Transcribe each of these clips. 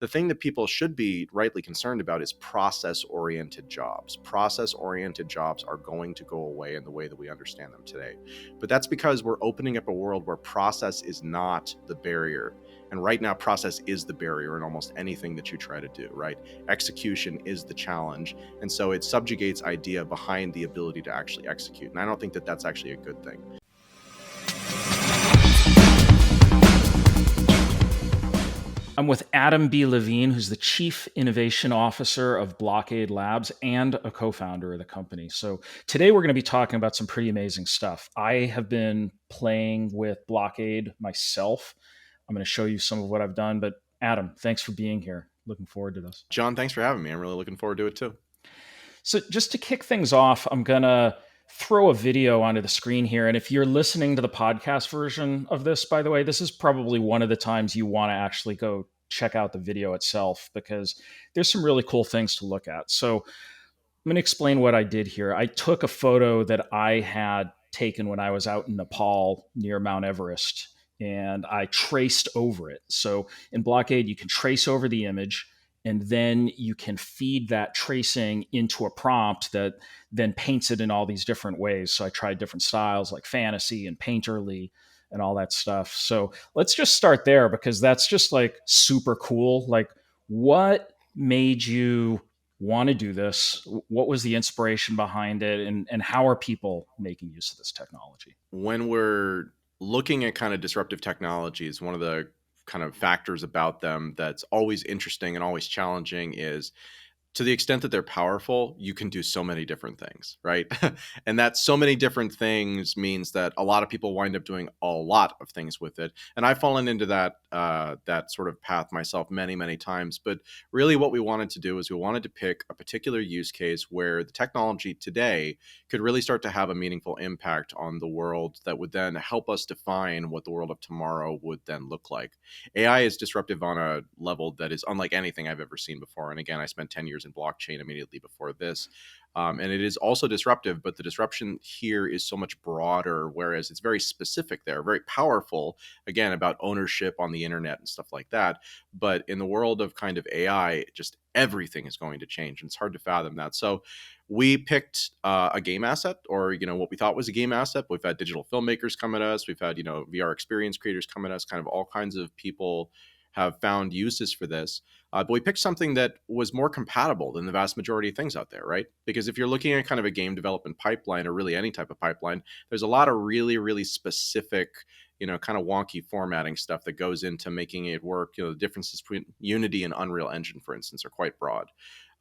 the thing that people should be rightly concerned about is process-oriented jobs. Process-oriented jobs are going to go away in the way that we understand them today. But that's because we're opening up a world where process is not the barrier. And right now, process is the barrier in almost anything that you try to do, right? Execution is the challenge. And so it subjugates idea behind the ability to actually execute. And I don't think that that's actually a good thing. I'm with Adam B. Levine, who's the Chief Innovation Officer of Blockade Labs and a co-founder of the company. So today we're going to be talking about some pretty amazing stuff. I have been playing with Blockade myself. I'm going to show you some of what I've done. But Adam, thanks for being here. Looking forward to this. John, thanks for having me. I'm really looking forward to it too. So just to kick things off, I'm going to throw a video onto the screen here. And if you're listening to the podcast version of this, by the way, this is probably one of the times you want to actually go check out the video itself, because there's some really cool things to look at. So I'm going to explain what I did here. I took a photo that I had taken when I was out in Nepal near Mount Everest, and I traced over it. So in Blockade, you can trace over the image, and then you can feed that tracing into a prompt that then paints it in all these different ways. So I tried different styles like fantasy and painterly and all that stuff. So let's just start there, because that's just like super cool. Like, what made you want to do this? What was the inspiration behind it? And how are people making use of this technology? When we're looking at kind of disruptive technologies, one of the kind of factors about them that's always interesting and always challenging is, to the extent that they're powerful, you can do so many different things, right? And that so many different things means that a lot of people wind up doing a lot of things with it. And I've fallen into that that sort of path myself many, many times. But really what we wanted to do is we wanted to pick a particular use case where the technology today could really start to have a meaningful impact on the world that would then help us define what the world of tomorrow would then look like. AI is disruptive on a level that is unlike anything I've ever seen before. And again, I spent 10 years in blockchain immediately before this. And it is also disruptive, but the disruption here is so much broader, whereas it's very specific there, very powerful, again, about ownership on the internet and stuff like that. But in the world of kind of AI, just everything is going to change, and it's hard to fathom that. So we picked a game asset, or what we thought was a game asset. We've had digital filmmakers come at us. We've had VR experience creators come at us. Kind of all kinds of people have found uses for this. But we picked something that was more compatible than the vast majority of things out there, right? Because if you're looking at kind of a game development pipeline, or really any type of pipeline, there's a lot of really, really specific, kind of wonky formatting stuff that goes into making it work. The differences between Unity and Unreal Engine, for instance, are quite broad.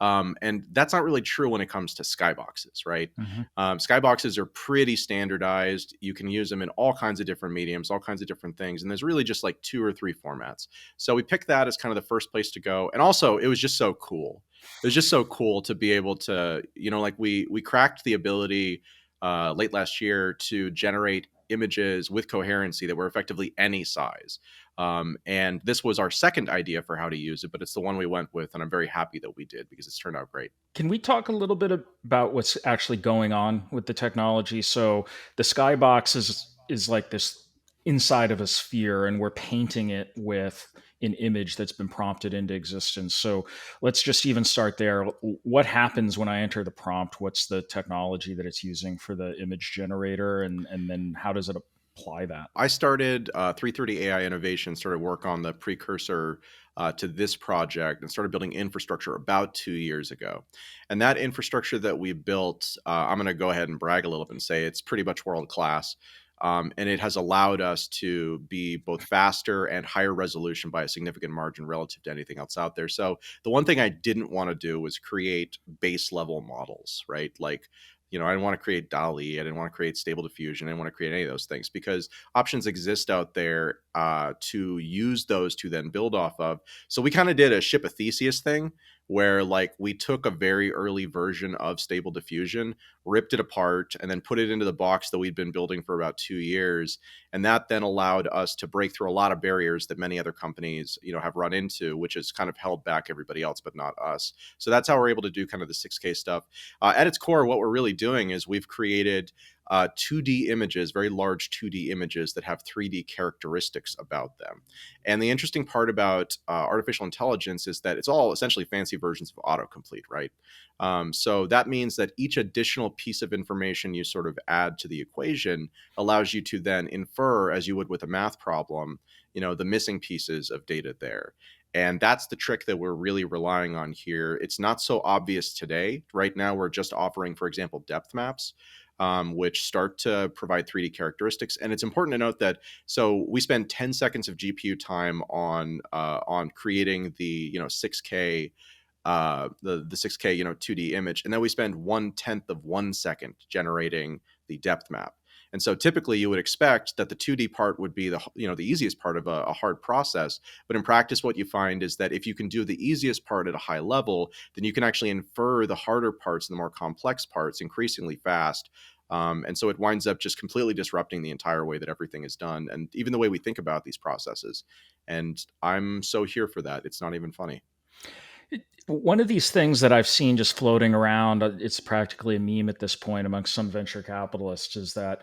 And that's not really true when it comes to Skyboxes, right? Mm-hmm. Skyboxes are pretty standardized. You can use them in all kinds of different mediums, all kinds of different things. And there's really just like 2 or 3 formats. So we picked that as kind of the first place to go. And also, it was just so cool. It was just so cool to be able to, like we cracked the ability late last year to generate images with coherency that were effectively any size. And this was our second idea for how to use it, but it's the one we went with, and I'm very happy that we did, because it's turned out great. Can we talk a little bit about what's actually going on with the technology? So the Skybox is like this inside of a sphere, and we're painting it with an image that's been prompted into existence. So let's just even start there. What happens when I enter the prompt? What's the technology that it's using for the image generator? And then how does it apply that? I started 330 AI Innovation, started work on the precursor to this project, and started building infrastructure about 2 years ago. And that infrastructure that we built, I'm going to go ahead and brag a little bit and say it's pretty much world class. And it has allowed us to be both faster and higher resolution by a significant margin relative to anything else out there. So the one thing I didn't want to do was create base level models, right? Like, I didn't want to create DALL-E. I didn't want to create Stable Diffusion. I didn't want to create any of those things, because options exist out there to use those to then build off of. So we kind of did a ship of Theseus thing, where like we took a very early version of Stable Diffusion, ripped it apart, and then put it into the box that we'd been building for about 2 years. And that then allowed us to break through a lot of barriers that many other companies, have run into, which has kind of held back everybody else, but not us. So that's how we're able to do kind of the 6K stuff. At its core, what we're really doing is we've created 2D images, very large 2D images that have 3D characteristics about them. And the interesting part about artificial intelligence is that it's all essentially fancy versions of autocomplete, right? So that means that each additional piece of information you sort of add to the equation allows you to then infer, as you would with a math problem, the missing pieces of data there. And that's the trick that we're really relying on here. It's not so obvious today. Right now, we're just offering, for example, depth maps, which start to provide 3D characteristics. And it's important to note that so we spend 10 seconds of GPU time on creating the 6K the 6K 2D image, and then we spend 1/10 of 1 second generating the depth map. And so typically you would expect that the 2D part would be the easiest part of a hard process, but in practice what you find is that if you can do the easiest part at a high level, then you can actually infer the harder parts and the more complex parts increasingly fast. And so it winds up just completely disrupting the entire way that everything is done, and even the way we think about these processes. And I'm so here for that. It's not even funny. One of these things that I've seen just floating around, it's practically a meme at this point amongst some venture capitalists, is that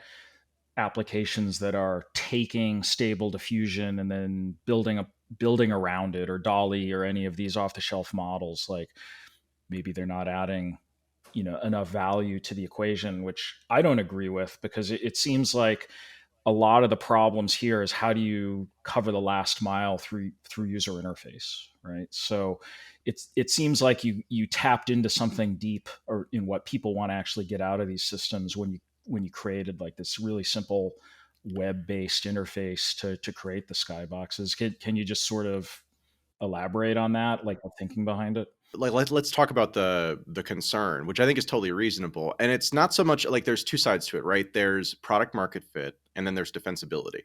applications that are taking Stable Diffusion and then building around it, or Dolly, or any of these off the shelf models, like maybe they're not adding enough value to the equation, which I don't agree with, because it seems like a lot of the problems here is how do you cover the last mile through user interface, right? So it seems like you tapped into something deep, or in what people want to actually get out of these systems, when you created like this really simple web-based interface to create the skyboxes. Can you just sort of elaborate on that, like the thinking behind it? Let's talk about the concern, which I think is totally reasonable. And it's not so much like there's two sides to it, right? There's product market fit, and then there's defensibility.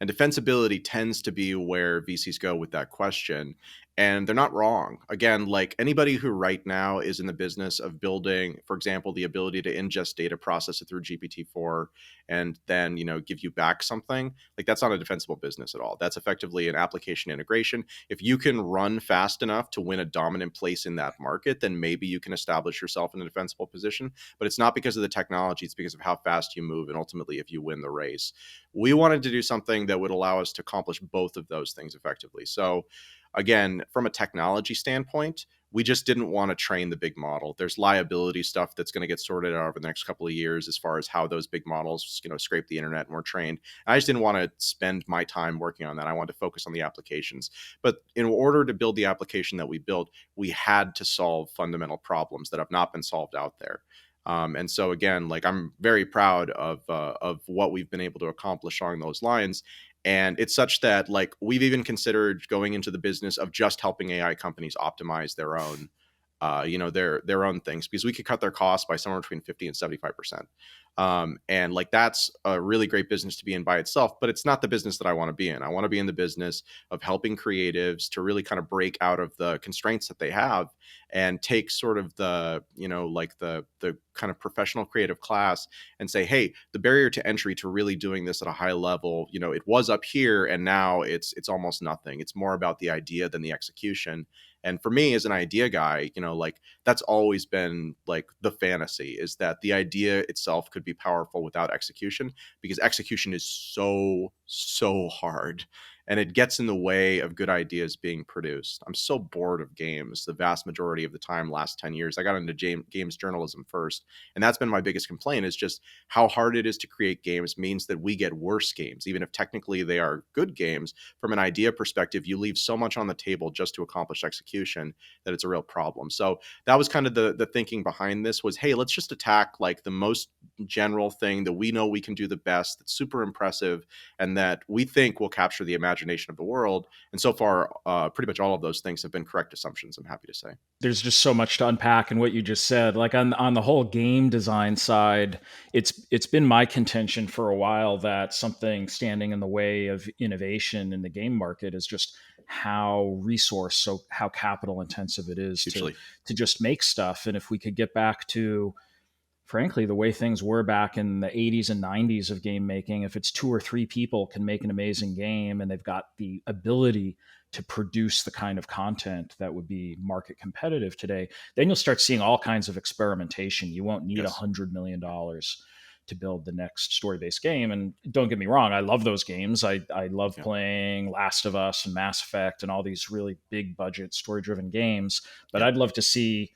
And defensibility tends to be where VCs go with that question. And they're not wrong. Again, like anybody who right now is in the business of building, for example, the ability to ingest data, process it through GPT-4, and then, give you back something, like that's not a defensible business at all. That's effectively an application integration. If you can run fast enough to win a dominant place in that market, then maybe you can establish yourself in a defensible position. But it's not because of the technology, it's because of how fast you move and ultimately if you win the race. We wanted to do something that would allow us to accomplish both of those things effectively. So again, from a technology standpoint, we just didn't want to train the big model. There's liability stuff that's going to get sorted out over the next couple of years as far as how those big models, scrape the internet and were trained. I just didn't want to spend my time working on that. I wanted to focus on the applications. But in order to build the application that we built, we had to solve fundamental problems that have not been solved out there. And so again, like I'm very proud of what we've been able to accomplish along those lines. And it's such that like we've even considered going into the business of just helping AI companies optimize their own their own things, because we could cut their costs by somewhere between 50 and 75%. And like that's a really great business to be in by itself, but it's not the business that I want to be in. I want to be in the business of helping creatives to really kind of break out of the constraints that they have and take sort of the kind of professional creative class and say, hey, the barrier to entry to really doing this at a high level, it was up here and now it's almost nothing. It's more about the idea than the execution. And for me as an idea guy, like that's always been like the fantasy, is that the idea itself could be powerful without execution, because execution is so hard and it gets in the way of good ideas being produced. I'm so bored of games the vast majority of the time. Last 10 years I got into games journalism first, and that's been my biggest complaint, is just how hard it is to create games means that we get worse games. Even if technically they are good games, from an idea perspective you leave so much on the table just to accomplish execution that it's a real problem. So that was kind of the thinking behind this, was, hey, let's just attack like the most general thing that we know we can do the best, that's super impressive, and that we think will capture the imagination of the world. And so far, pretty much all of those things have been correct assumptions, I'm happy to say. There's just so much to unpack in what you just said. Like on the whole game design side, it's been my contention for a while that something standing in the way of innovation in the game market is just how capital intensive it is Hugely. to just make stuff. And if we could get back to, frankly, the way things were back in the 80s and 90s of game making, if it's two or three people can make an amazing game and they've got the ability to produce the kind of content that would be market competitive today, then you'll start seeing all kinds of experimentation. You won't need Yes. $100 million to build the next story-based game. And don't get me wrong, I love those games. I love Yeah. playing Last of Us and Mass Effect and all these really big budget story-driven games. But Yeah. I'd love to see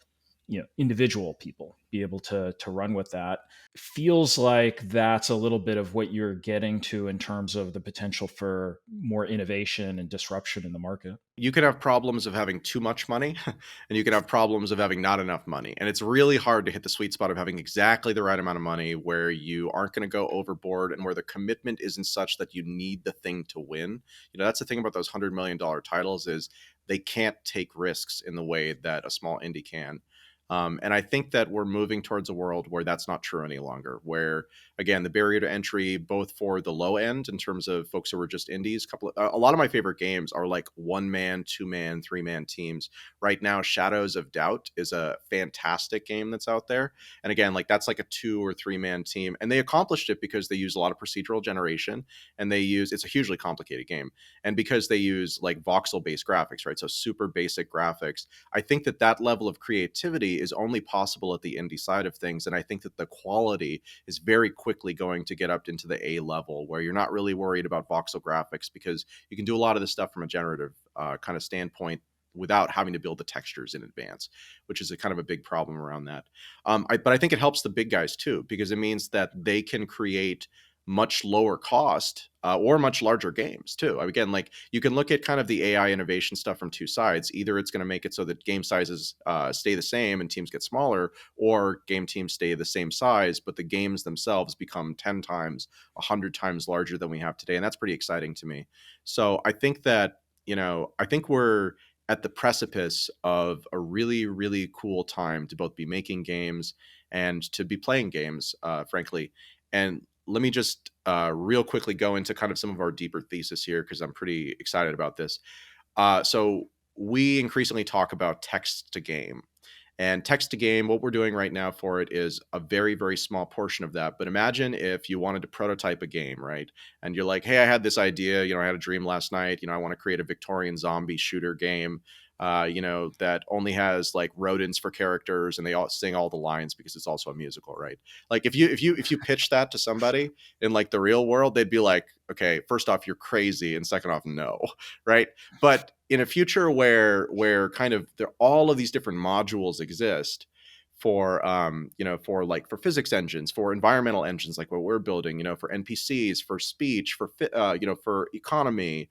individual people be able to run with that. Feels like that's a little bit of what you're getting to in terms of the potential for more innovation and disruption in the market. You can have problems of having too much money and you can have problems of having not enough money. And it's really hard to hit the sweet spot of having exactly the right amount of money where you aren't going to go overboard and where the commitment isn't such that you need the thing to win. That's the thing about those $100 million titles is they can't take risks in the way that a small indie can. And I think that we're moving towards a world where that's not true any longer, where again, the barrier to entry, both for the low end in terms of folks who are just indies, a lot of my favorite games are like 1-man, 2-man, 3-man teams. Right now, Shadows of Doubt is a fantastic game that's out there. And again, like that's like a 2 or 3-man team. And they accomplished it because they use a lot of procedural generation and it's a hugely complicated game. And because they use like voxel based graphics, right? So super basic graphics. I think that level of creativity is only possible at the indie side of things. And I think that the quality is very quickly going to get up into the A level where you're not really worried about voxel graphics because you can do a lot of this stuff from a generative kind of standpoint without having to build the textures in advance, which is a kind of a big problem around that. But I think it helps the big guys too, because it means that they can create much lower cost or much larger games too. Again, like you can look at kind of the AI innovation stuff from two sides. Either it's going to make it so that game sizes stay the same and teams get smaller, or game teams stay the same size, but the games themselves become 10 times, 100 times larger than we have today. And that's pretty exciting to me. So I think that, I think we're at the precipice of a really, really cool time to both be making games and to be playing games, frankly. And let me just real quickly go into kind of some of our deeper thesis here because I'm pretty excited about this. So we increasingly talk about text to game. And text to game, what we're doing right now for it is a very, very small portion of that. But imagine if you wanted to prototype a game, right? And you're like, hey, I had this idea, I had a dream last night, I want to create a Victorian zombie shooter game, that only has like rodents for characters and they all sing all the lines because it's also a musical, right? Like if you pitch that to somebody in like the real world, they'd be like, okay, first off, you're crazy, and second off, no, right? But in a future where kind of all of these different modules exist for for physics engines, for environmental engines like what we're building, for NPCs, for speech, for economy,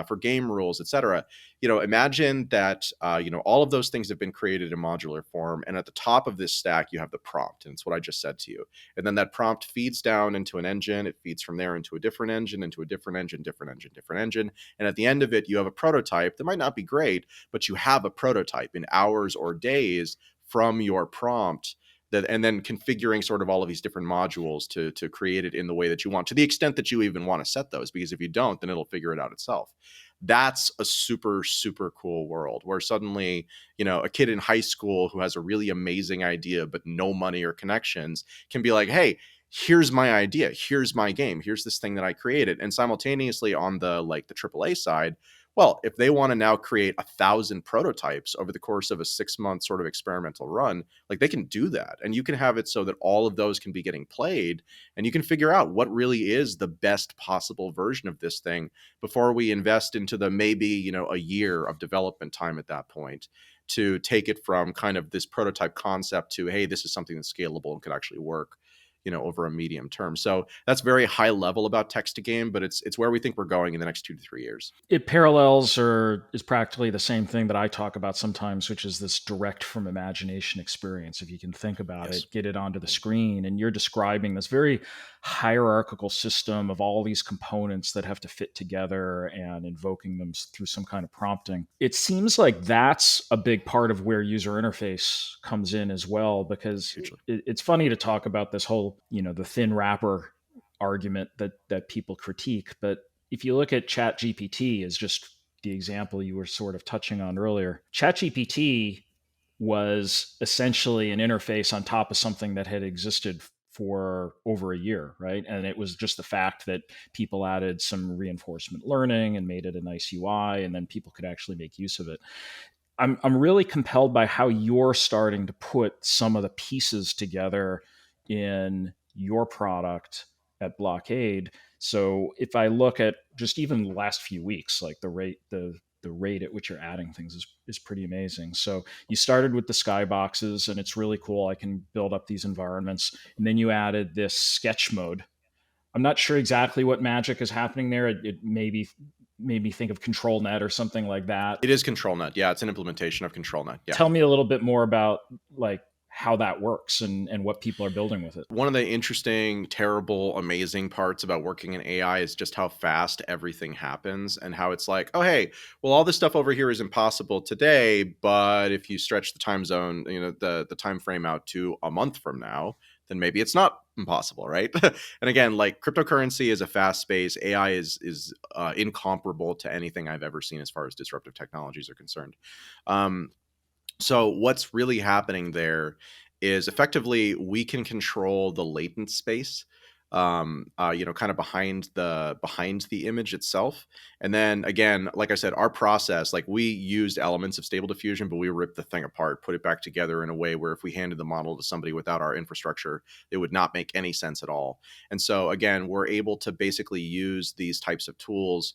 for game rules, etc. Imagine that all of those things have been created in modular form, and at the top of this stack you have the prompt, and it's what I just said to you. And then that prompt feeds down into an engine, it feeds from there into a different engine, into a different engine, different engine, different engine, and at the end of it you have a prototype that might not be great, but you have a prototype in hours or days from your prompt, and then configuring sort of all of these different modules to create it in the way that you want, to the extent that you even want to set those, because if you don't, then it'll figure it out itself. That's a super, super cool world where suddenly, a kid in high school who has a really amazing idea but no money or connections can be like, hey, here's my idea, here's my game, here's this thing that I created. And simultaneously on the AAA side, well, if they want to now create 1,000 prototypes over the course of a 6-month sort of experimental run, like they can do that. And you can have it so that all of those can be getting played, and you can figure out what really is the best possible version of this thing before we invest into the maybe, a year of development time at that point to take it from kind of this prototype concept to, hey, this is something that's scalable and could actually work, over a medium term. So that's very high level about text to game, but it's where we think we're going in the next 2 to 3 years. It parallels or is practically the same thing that I talk about sometimes, which is this direct from imagination experience. If you can think about Yes. it, get it onto the screen, and you're describing this very hierarchical system of all these components that have to fit together and invoking them through some kind of prompting. It seems like that's a big part of where user interface comes in as well, because Hugely. it's funny to talk about this whole, the thin wrapper argument that people critique, but if you look at ChatGPT as just the example you were sort of touching on earlier, ChatGPT was essentially an interface on top of something that had existed for over a year, right? And it was just the fact that people added some reinforcement learning and made it a nice UI, and then people could actually make use of it. I'm really compelled by how you're starting to put some of the pieces together in your product at Blockade. So if I look at just even the last few weeks, like the rate at which you're adding things is pretty amazing. So you started with the Skyboxes, and it's really cool. I can build up these environments, and then you added this sketch mode. I'm not sure exactly what magic is happening there. It maybe made me think of ControlNet or something like that. It is ControlNet. Yeah, it's an implementation of ControlNet. Yeah. Tell me a little bit more about like how that works and what people are building with it. One of the interesting, terrible, amazing parts about working in AI is just how fast everything happens and how it's like, oh, hey, well, all this stuff over here is impossible today, but if you stretch the time zone, the time frame out to a month from now, then maybe it's not impossible, right? And again, like cryptocurrency is a fast space. AI is incomparable to anything I've ever seen as far as disruptive technologies are concerned. Um, so what's really happening there is effectively we can control the latent space, kind of behind the image itself. And then again, like I said, our process, like we used elements of Stable Diffusion, but we ripped the thing apart, put it back together in a way where if we handed the model to somebody without our infrastructure, it would not make any sense at all. And so again, we're able to basically use these types of tools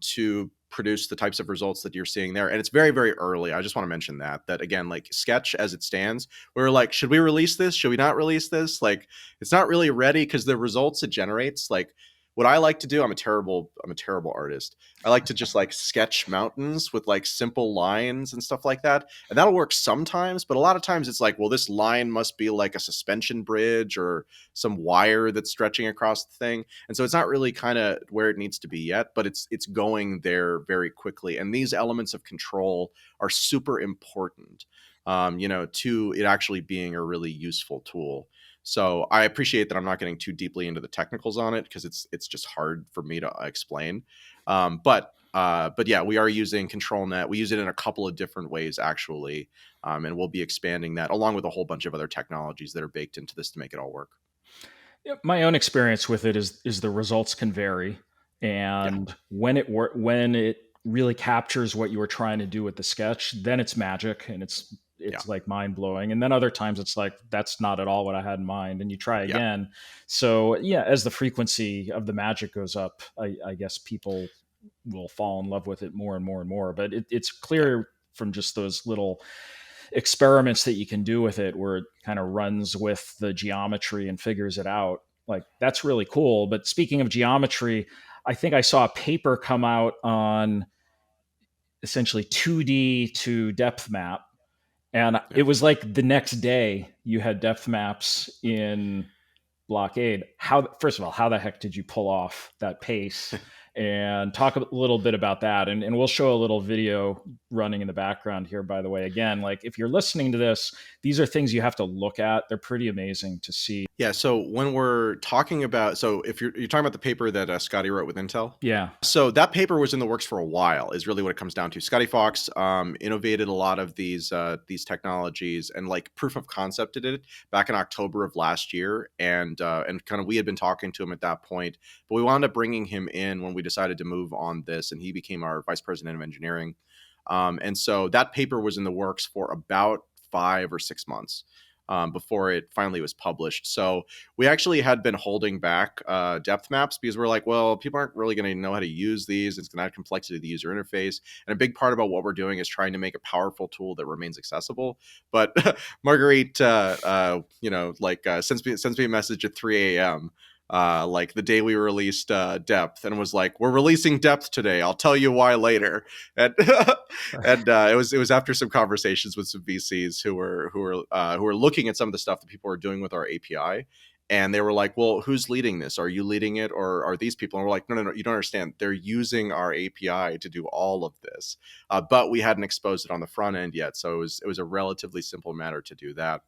to produce the types of results that you're seeing there. And it's very, very early. I just want to mention that again, like Sketch as it stands, we were like, should we release this? Should we not release this? Like, it's not really ready because the results it generates, like what I like to do, I'm a terrible artist. I like to just like sketch mountains with like simple lines and stuff like that. And that'll work sometimes, but a lot of times it's like, well, this line must be like a suspension bridge or some wire that's stretching across the thing. And so it's not really kind of where it needs to be yet, but it's going there very quickly. And these elements of control are super important, to it actually being a really useful tool. So I appreciate that I'm not getting too deeply into the technicals on it because it's just hard for me to explain. But yeah, we are using ControlNet. We use it in a couple of different ways actually, and we'll be expanding that along with a whole bunch of other technologies that are baked into this to make it all work. Yeah, my own experience with it is the results can vary, Yeah, and when it really captures what you were trying to do with the sketch, then it's magic and yeah, it's like mind blowing. And then other times it's like that's not at all what I had in mind, and you try yeah, again. So yeah, as the frequency of the magic goes up, I guess people will fall in love with it more and more and more. But it's yeah. clear from just those little experiments that you can do with it where it kind of runs with the geometry and figures it out. Like that's really cool. But speaking of geometry, I think I saw a paper come out on essentially 2D to depth map. And Yeah. it was like the next day you had depth maps in Blockade. How, first of all, how the heck did you pull off that pace? And talk a little bit about that. And we'll show a little video running in the background here, by the way. Again, like if you're listening to this, these are things you have to look at. They're pretty amazing to see. Yeah, so when we're talking about, so if you're talking about the paper that Scotty wrote with Intel, Yeah. so that paper was in the works for a while. Is really what it comes down to. Scotty Fox innovated a lot of these technologies and like proof of concepted it back in October of last year, and kind of we had been talking to him at that point, but we wound up bringing him in when we decided to move on this, and he became our vice president of engineering. And so that paper was in the works for about 5 or 6 months before it finally was published. So we actually had been holding back depth maps because we're like, well, people aren't really going to know how to use these. It's going to add complexity to the user interface. And a big part about what we're doing is trying to make a powerful tool that remains accessible. But Marguerite, sends me a message at 3 a.m. Like the day we released depth, and was like, we're releasing depth today, I'll tell you why later. And and it was after some conversations with some VCs who were looking at some of the stuff that people are doing with our API, and they were like, well, who's leading this? Are you leading it, or are these people? And we're like, no, no, no, you don't understand, they're using our API to do all of this, but we hadn't exposed it on the front end yet, so it was a relatively simple matter to do that.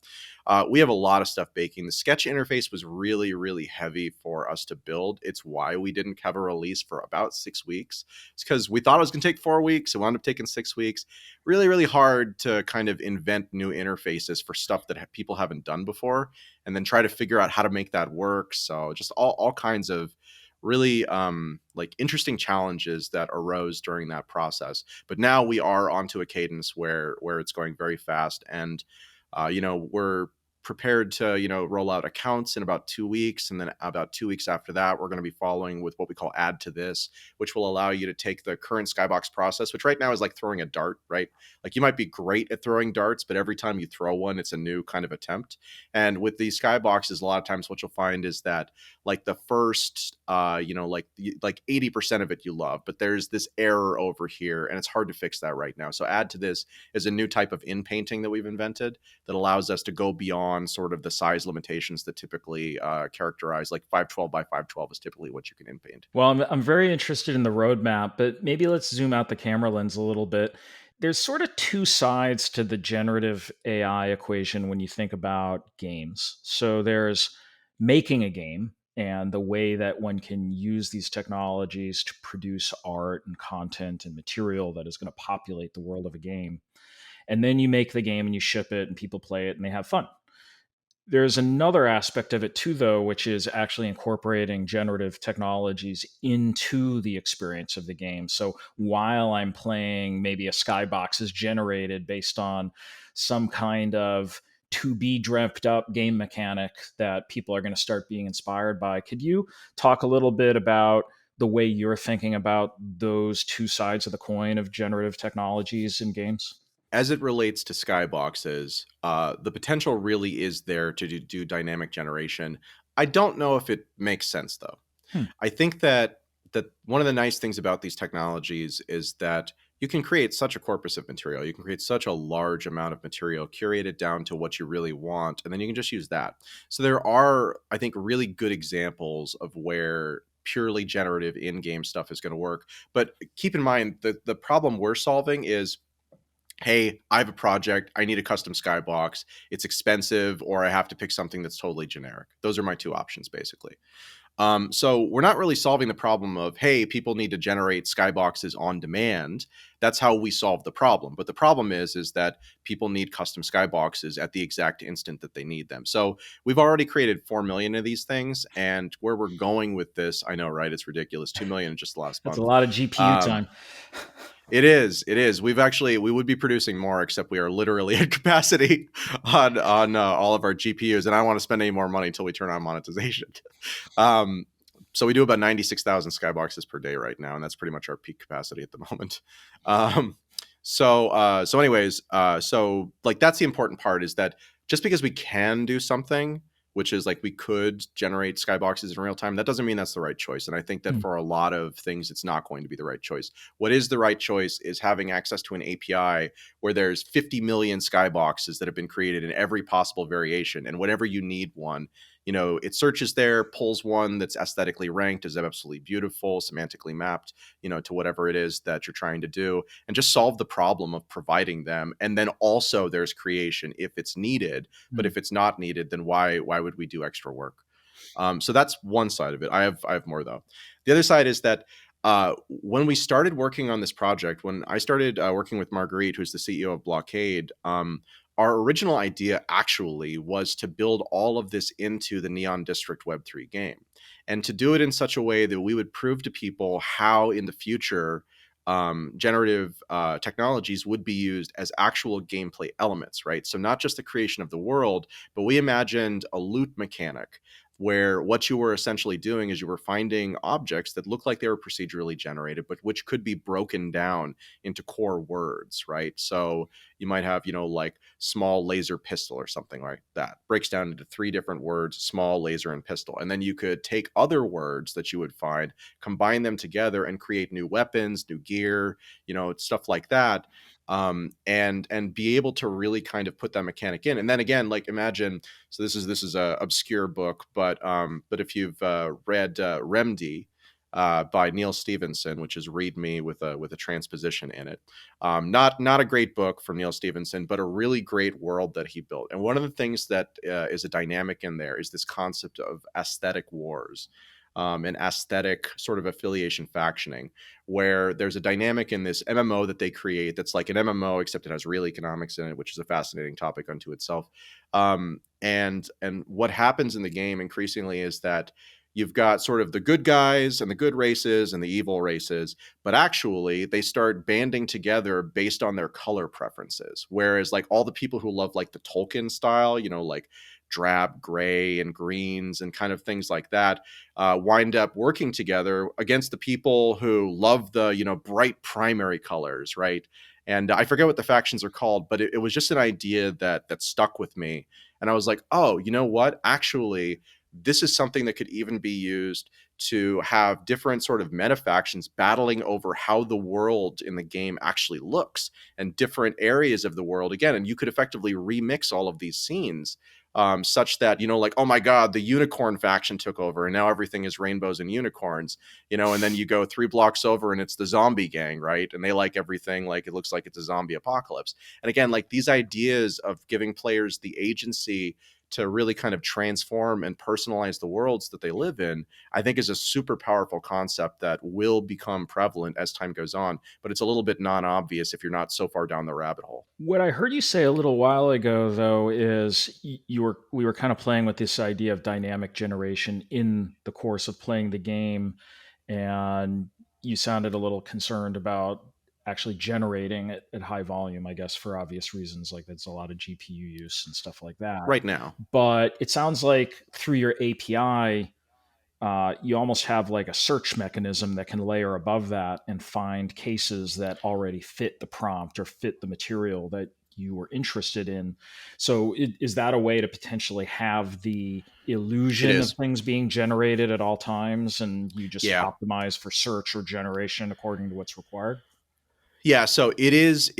We have a lot of stuff baking. The sketch interface was really, really heavy for us to build. It's why we didn't have a release for about 6 weeks. It's because we thought it was going to take 4 weeks. It wound up taking 6 weeks. Really, really hard to kind of invent new interfaces for stuff that people haven't done before, and then try to figure out how to make that work. So just all kinds of really like interesting challenges that arose during that process. But now we are onto a cadence where it's going very fast, and we're prepared to, roll out accounts in about 2 weeks. And then about 2 weeks after that, we're going to be following with what we call add to this, which will allow you to take the current Skybox process, which right now is like throwing a dart, right? Like you might be great at throwing darts, but every time you throw one, it's a new kind of attempt. And with these Skyboxes, a lot of times what you'll find is that like the first, like 80% of it you love, but there's this error over here and it's hard to fix that right now. So add to this is a new type of in painting that we've invented that allows us to go beyond sort of the size limitations that typically characterize like 512 by 512 is typically what you can in paint. Well, I'm very interested in the roadmap, but maybe let's zoom out the camera lens a little bit. There's sort of two sides to the generative AI equation when you think about games. So there's making a game and the way that one can use these technologies to produce art and content and material that is going to populate the world of a game. And then you make the game and you ship it and people play it and they have fun. There's another aspect of it too, though, which is actually incorporating generative technologies into the experience of the game. So while I'm playing, maybe a skybox is generated based on some kind of to be dreamt up game mechanic that people are going to start being inspired by. Could you talk a little bit about the way you're thinking about those two sides of the coin of generative technologies in games? As it relates to skyboxes, the potential really is there to do dynamic generation. I don't know if it makes sense though. Hmm. I think that one of the nice things about these technologies is that you can create such a corpus of material. You can create such a large amount of material, curate it down to what you really want, and then you can just use that. So there are, I think, really good examples of where purely generative in-game stuff is going to work. But keep in mind that the problem we're solving is, hey, I have a project, I need a custom skybox, it's expensive, or I have to pick something that's totally generic. Those are my two options, basically. So we're not really solving the problem of, hey, people need to generate skyboxes on demand. That's how we solve the problem. But the problem is that people need custom skyboxes at the exact instant that they need them. So we've already created 4 million of these things. And where we're going with this, I know, right? It's ridiculous. 2 million in just last That's a month. lot of GPU Um, time. it is. It is. We would be producing more, except we are literally at capacity on all of our GPUs, and I don't want to spend any more money until we turn on monetization. Um, so we do about 96,000 skyboxes per day right now, and that's pretty much our peak capacity at the moment. Um, so like that's the important part, is that just because we can do something, which is like we could generate skyboxes in real time, that doesn't mean that's the right choice. And I think that Hmm. for a lot of things, it's not going to be the right choice. What is the right choice is having access to an API where there's 50 million skyboxes that have been created in every possible variation, and whenever you need one, it searches there, pulls one that's aesthetically ranked as absolutely beautiful, semantically mapped, to whatever it is that you're trying to do, and just solve the problem of providing them. And then also there's creation if it's needed, but Hmm. if it's not needed, then why would we do extra work? So that's one side of it. I have more though. The other side is that when we started working on this project, when I started working with Marguerite, who's the CEO of Blockade, our original idea actually was to build all of this into the Neon District Web3 game, and to do it in such a way that we would prove to people how in the future generative technologies would be used as actual gameplay elements, right? So not just the creation of the world, but we imagined a loot mechanic where what you were essentially doing is you were finding objects that look like they were procedurally generated, but which could be broken down into core words, right? So you might have, like small laser pistol or something like that. Breaks down into 3 different words: small, laser, and pistol. And then you could take other words that you would find, combine them together, and create new weapons, new gear, stuff like that. And be able to really kind of put that mechanic in. And then again, like imagine, so this is a obscure book, but if you've read Remedy by Neil Stevenson, which is Read Me with a transposition in it, not a great book from Neil Stevenson, but a really great world that he built. And one of the things that is a dynamic in there is this concept of aesthetic wars. And aesthetic sort of affiliation factioning, where there's a dynamic in this MMO that they create that's like an MMO, except it has real economics in it, which is a fascinating topic unto itself. And what happens in the game increasingly is that you've got sort of the good guys and the good races and the evil races, but actually they start banding together based on their color preferences. Whereas like all the people who love like the Tolkien style, like drab gray and greens and kind of things like that, wind up working together against the people who love the, bright primary colors, right? And I forget what the factions are called, but it was just an idea that stuck with me. And I was like, oh, you know what? Actually, this is something that could even be used to have different sort of meta factions battling over how the world in the game actually looks and different areas of the world again. And you could effectively remix all of these scenes, such that, like, oh my God, the unicorn faction took over and now everything is rainbows and unicorns, and then you go 3 blocks over and it's the zombie gang, right? And they like everything like it looks like it's a zombie apocalypse. And again, like these ideas of giving players the agency to really kind of transform and personalize the worlds that they live in, I think is a super powerful concept that will become prevalent as time goes on. But it's a little bit non obvious if you're not so far down the rabbit hole. What I heard you say a little while ago, though, is we were kind of playing with this idea of dynamic generation in the course of playing the game, and you sounded a little concerned about actually generating at high volume. I guess for obvious reasons, like there's a lot of GPU use and stuff like that. Right now, But it sounds like through your API, you almost have like a search mechanism that can layer above that and find cases that already fit the prompt or fit the material that you were interested in. So, is that a way to potentially have the it illusion of is. things being generated at all times and you just Yeah. optimize for search or generation according to what's required? Yeah, so it is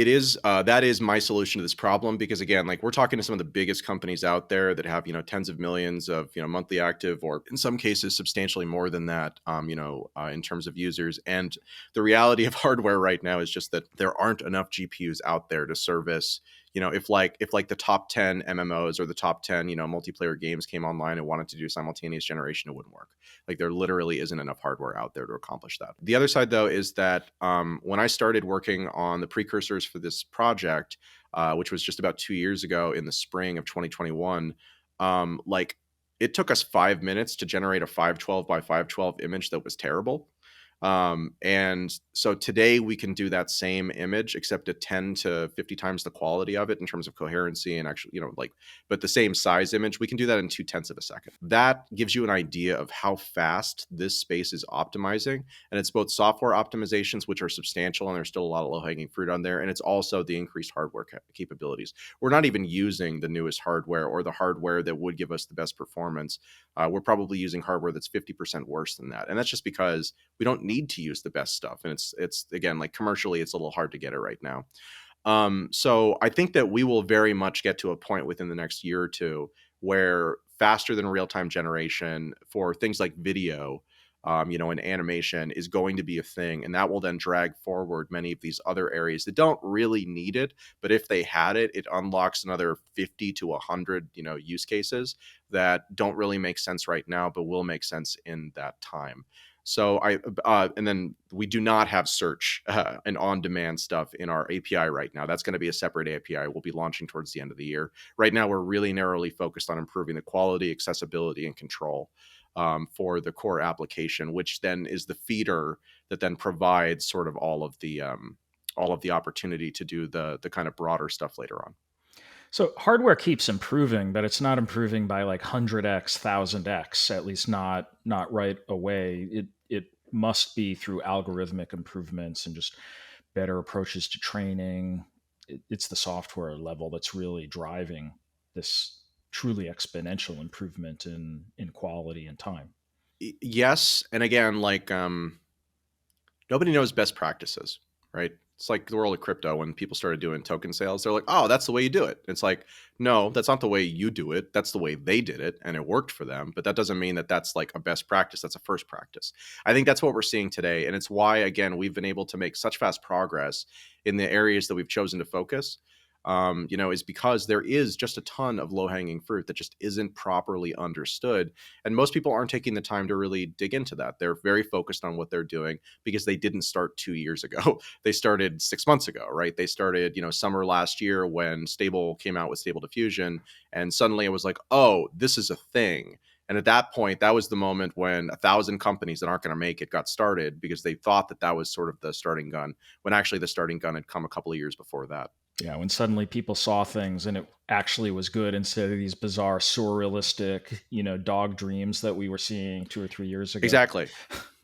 that is my solution to this problem because again, like we're talking to some of the biggest companies out there that have, tens of millions of, monthly active or in some cases substantially more than that, in terms of users. And the reality of hardware right now is just that there aren't enough GPUs out there to service, if the top 10 MMOs or the top 10, multiplayer games came online and wanted to do simultaneous generation, it wouldn't work. Like there literally isn't enough hardware out there to accomplish that. The other side, though, is that when I started working on the precursors for this project, which was just about 2 years ago in the spring of 2021, like it took us 5 minutes to generate a 512 by 512 image that was terrible. And so today we can do that same image, except at 10 to 50 times the quality of it in terms of coherency and actually, but the same size image, we can do that in 2/10 of a second. That gives you an idea of how fast this space is optimizing. And it's both software optimizations, which are substantial, and there's still a lot of low hanging fruit on there. And it's also the increased hardware capabilities. We're not even using the newest hardware or the hardware that would give us the best performance. We're probably using hardware that's 50% worse than that. And that's just because we don't need to use the best stuff. And it's again, like commercially, it's a little hard to get it right now. So I think that we will very much get to a point within the next year or two where faster than real time generation for things like video, and animation is going to be a thing. And that will then drag forward many of these other areas that don't really need it. But if they had it, it unlocks another 50 to 100, use cases that don't really make sense right now, but will make sense in that time. So and then we do not have search and on-demand stuff in our API right now. That's going to be a separate API we'll be launching towards the end of the year. Right now, we're really narrowly focused on improving the quality, accessibility, and control for the core application, which then is the feeder that then provides sort of all of the opportunity to do the kind of broader stuff later on. So hardware keeps improving, but it's not improving by like 100x, 1000x, at least not right away. It must be through algorithmic improvements and just better approaches to training. It's the software level that's really driving this truly exponential improvement in quality and time. Yes, and again, like nobody knows best practices, right? It's like the world of crypto when people started doing token sales. They're like, oh, that's the way you do it. It's like, no, that's not the way you do it. That's the way they did it. And it worked for them. But that doesn't mean that that's like a best practice. That's a first practice. I think that's what we're seeing today. And it's why, again, we've been able to make such fast progress in the areas that we've chosen to focus. Is because there is just a ton of low hanging fruit that just isn't properly understood. And most people aren't taking the time to really dig into that. They're very focused on what they're doing because they didn't start 2 years ago. They started 6 months ago, right? They started, summer last year when Stable came out with Stable Diffusion. And suddenly it was like, oh, this is a thing. And at that point, that was the moment when 1,000 companies that aren't going to make it got started because they thought that that was sort of the starting gun, when actually the starting gun had come a couple of years before that. Yeah, when suddenly people saw things and it actually was good instead of these bizarre, surrealistic, dog dreams that we were seeing 2 or 3 years ago. Exactly.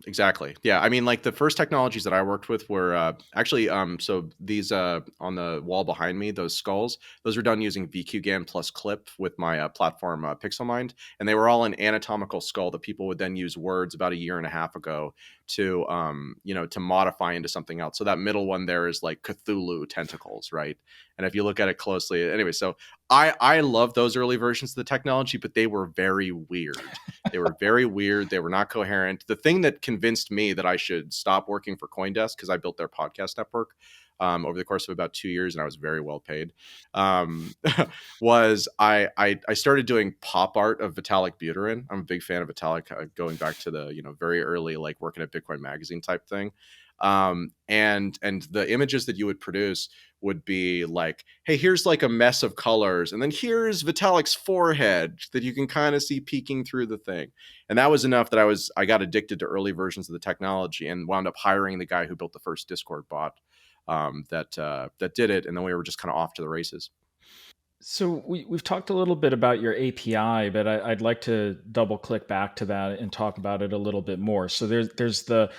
Exactly. Yeah. I mean, like the first technologies that I worked with were actually so these on the wall behind me, those skulls, those were done using VQGAN plus Clip with my platform PixelMind, and they were all an anatomical skull that people would then use words about a year and a half ago to to modify into something else. So that middle one there is like Cthulhu tentacles, right? And if you look at it closely, anyway, so I love those early versions of the technology, but they were very weird. They were very weird. They were not coherent. The thing that convinced me that I should stop working for CoinDesk, because I built their podcast network over the course of about 2 years, and I was very well paid, um, was I started doing pop art of Vitalik Buterin. I'm a big fan of Vitalik, going back to the very early like working at Bitcoin Magazine type thing. And the images that you would produce would be like, hey, here's like a mess of colors, and then here's Vitalik's forehead that you can kind of see peeking through the thing. And that was enough that I got addicted to early versions of the technology and wound up hiring the guy who built the first Discord bot that did it, and then we were just kind of off to the races. So we've talked a little bit about your API, but I'd like to double click back to that and talk about it a little bit more. So there's the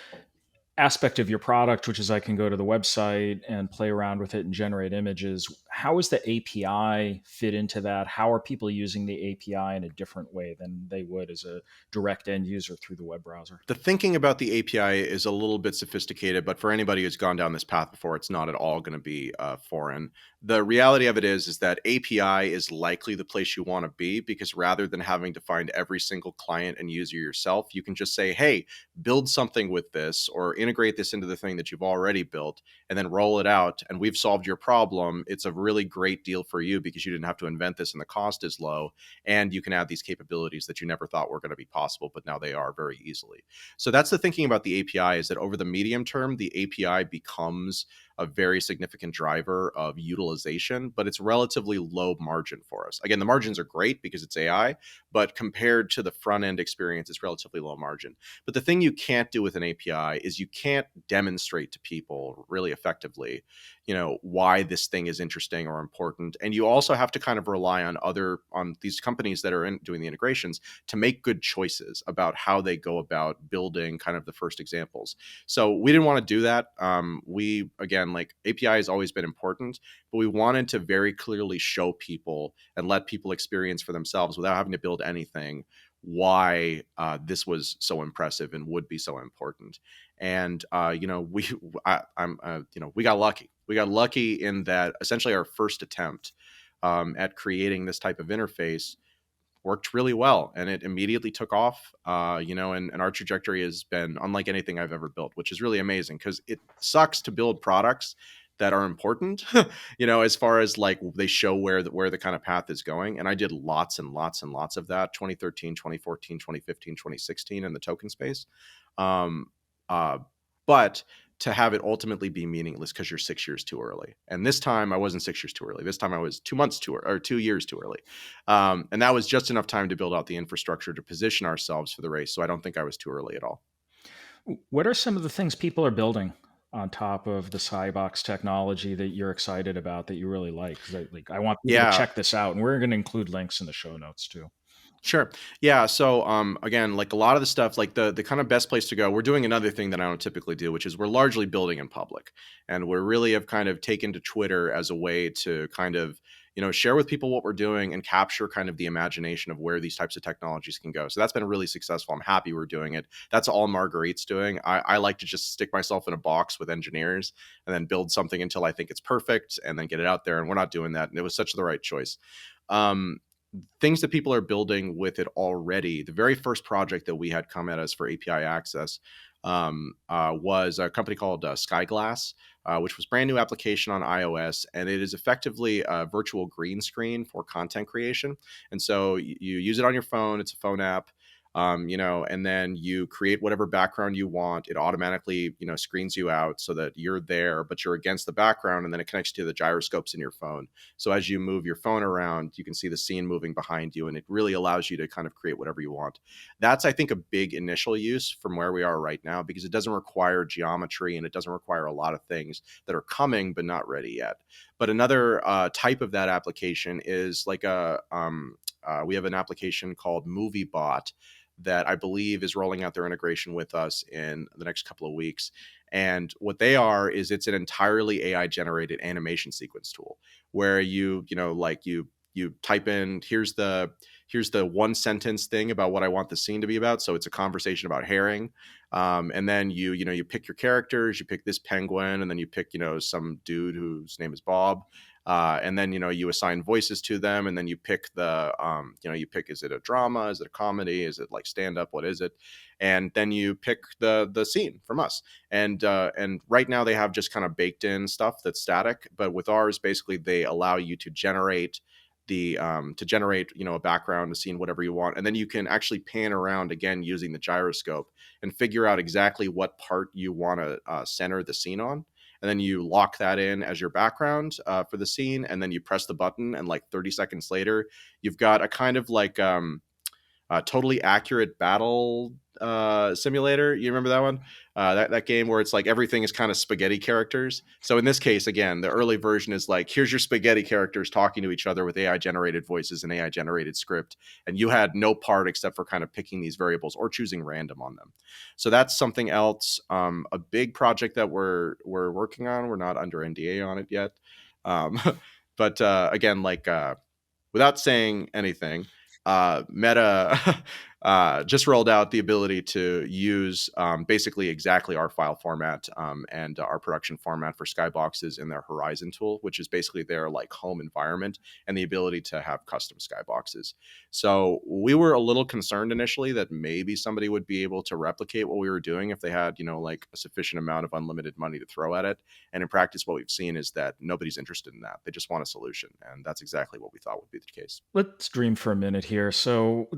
aspect of your product, which is I can go to the website and play around with it and generate images. How is the API fit into that? How are people using the API in a different way than they would as a direct end user through the web browser? The thinking about the API is a little bit sophisticated, but for anybody who's gone down this path before, it's not at all going to be foreign. The reality of it is that API is likely the place you want to be, because rather than having to find every single client and user yourself, you can just say, hey, build something with this or integrate this into the thing that you've already built and then roll it out. And we've solved your problem. It's a really great deal for you because you didn't have to invent this and the cost is low. And you can add these capabilities that you never thought were going to be possible, but now they are very easily. So that's the thinking about the API, is that over the medium term, the API becomes a very significant driver of utilization, but it's relatively low margin for us. Again, the margins are great because it's AI, but compared to the front end experience, it's relatively low margin. But the thing you can't do with an API is you can't demonstrate to people really effectively, why this thing is interesting or important. And you also have to kind of rely on these companies that are doing the integrations to make good choices about how they go about building kind of the first examples. So we didn't want to do that. We, again, like API has always been important, but we wanted to very clearly show people and let people experience for themselves without having to build anything why this was so impressive and would be so important. And we got lucky. We got lucky in that essentially our first attempt at creating this type of interface worked really well, and it immediately took off. And our trajectory has been unlike anything I've ever built, which is really amazing because it sucks to build products that are important, as far as like they show where the kind of path is going. And I did lots and lots and lots of that 2013, 2014, 2015, 2016 in the token space. Um, uh, but to have it ultimately be meaningless because you're 6 years too early. And this time I wasn't 6 years too early. This time I was 2 months too or 2 years too early. And that was just enough time to build out the infrastructure to position ourselves for the race. So I don't think I was too early at all. What are some of the things people are building on top of the Skybox technology that you're excited about that you really like? 'Cause I want people to Yeah, check this out, and we're going to include links in the show notes too. sure. Yeah. So again, like a lot of the stuff, like the kind of best place to go, we're doing another thing that I don't typically do, which is we're largely building in public. And we're really have kind of taken to Twitter as a way to kind of, share with people what we're doing and capture kind of the imagination of where these types of technologies can go. So that's been really successful. I'm happy we're doing it. That's all Marguerite's doing. I like to just stick myself in a box with engineers and then build something until I think it's perfect and then get it out there. And we're not doing that. And it was such the right choice. Um, Things that people are building with it already. The very first project that we had come at us for API access was a company called Skyglass, which was brand new application on iOS, and it is effectively a virtual green screen for content creation. And so you use it on your phone. It's a phone app. and then you create whatever background you want. It automatically, screens you out so that you're there, but you're against the background, and then it connects to the gyroscopes in your phone. So as you move your phone around, you can see the scene moving behind you, and it really allows you to kind of create whatever you want. That's, I think, a big initial use from where we are right now, because it doesn't require geometry and it doesn't require a lot of things that are coming but not ready yet. But another type of that application is like we have an application called MovieBot that I believe is rolling out their integration with us in the next couple of weeks. And what they are is it's an entirely AI generated animation sequence tool where you type in, here's the one sentence thing about what I want the scene to be about. So it's a conversation about herring. And then you pick your characters, you pick this penguin, and then you pick, some dude whose name is Bob. And then, you assign voices to them, and then you pick is it a drama? Is it a comedy? Is it like stand up? What is it? And then you pick the scene from us. And right now they have just kind of baked in stuff that's static, but with ours, basically they allow you to generate a background, a scene, whatever you want, and then you can actually pan around again using the gyroscope and figure out exactly what part you want to center the scene on, and then you lock that in as your background for the scene, and then you press the button, and like 30 seconds later you've got a kind of like totally accurate battle simulator. You remember that one? That game where it's like everything is kind of spaghetti characters. So in this case, again, the early version is like, here's your spaghetti characters talking to each other with AI generated voices and AI generated script, and you had no part except for kind of picking these variables or choosing random on them. So that's something else. A big project that we're working on. We're not under NDA on it yet, um, but again, like without saying anything, Meta just rolled out the ability to use basically exactly our file format and our production format for Skyboxes in their Horizon tool, which is basically their like home environment, and the ability to have custom Skyboxes. So we were a little concerned initially that maybe somebody would be able to replicate what we were doing if they had, like a sufficient amount of unlimited money to throw at it. And in practice, what we've seen is that nobody's interested in that. They just want a solution. And that's exactly what we thought would be the case. Let's dream for a minute here. So,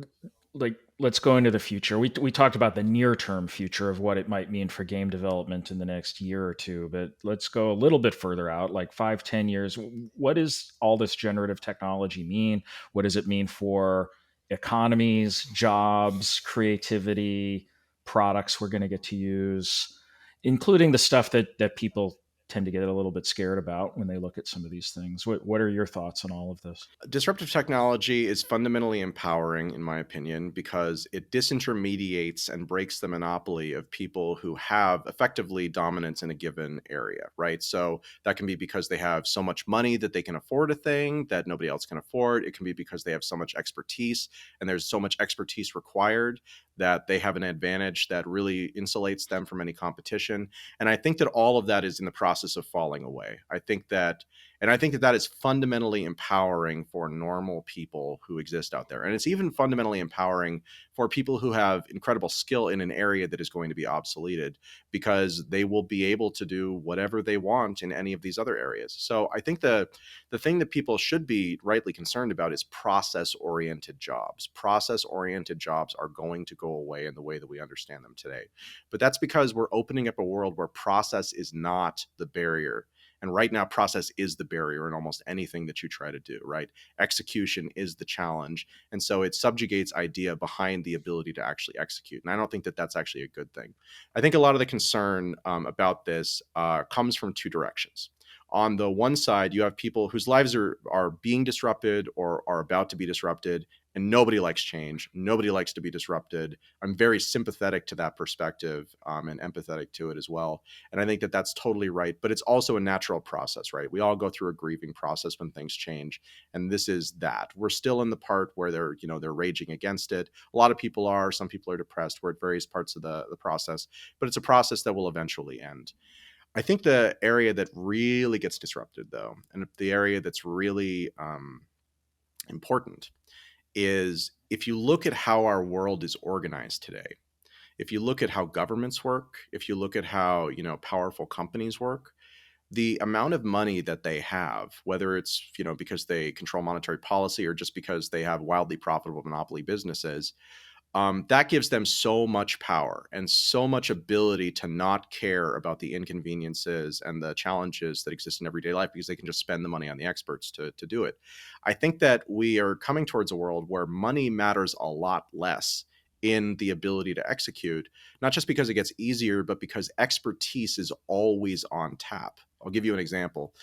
like, let's go into the future. We talked about the near term future of what it might mean for game development in the next year or two, but let's go a little bit further out, like 5, 10 years. What does all this generative technology mean? What does it mean for economies, jobs, creativity, products we're going to get to use, including the stuff that people tend to get a little bit scared about when they look at some of these things? What are your thoughts on all of this? Disruptive technology is fundamentally empowering, in my opinion, because it disintermediates and breaks the monopoly of people who have effectively dominance in a given area, right? So that can be because they have so much money that they can afford a thing that nobody else can afford. It can be because they have so much expertise and there's so much expertise required that they have an advantage that really insulates them from any competition. And I think that all of that is in the process of falling away. I think that that is fundamentally empowering for normal people who exist out there. And it's even fundamentally empowering for people who have incredible skill in an area that is going to be obsoleted, because they will be able to do whatever they want in any of these other areas. So I think the thing that people should be rightly concerned about is process oriented jobs. Process oriented jobs are going to go away in the way that we understand them today. But that's because we're opening up a world where process is not the barrier. And right now, process is the barrier in almost anything that you try to do, right? Execution is the challenge. And so it subjugates idea behind the ability to actually execute. And I don't think that that's actually a good thing. I think a lot of the concern about this comes from two directions. On the one side, you have people whose lives are being disrupted or are about to be disrupted, and nobody likes change. Nobody likes to be disrupted. I'm very sympathetic to that perspective and empathetic to it as well. And I think that that's totally right. But it's also a natural process, right? We all go through a grieving process when things change, and this is that. We're still in the part where they're raging against it. A lot of people are. Some people are depressed. We're at various parts of the process, but it's a process that will eventually end. I think the area that really gets disrupted, though, and the area that's really important, is if you look at how our world is organized today, if you look at how governments work, if you look at how powerful companies work, the amount of money that they have, whether it's because they control monetary policy or just because they have wildly profitable monopoly businesses, that gives them so much power and so much ability to not care about the inconveniences and the challenges that exist in everyday life because they can just spend the money on the experts to do it. I think that we are coming towards a world where money matters a lot less in the ability to execute, not just because it gets easier, but because expertise is always on tap. I'll give you an example.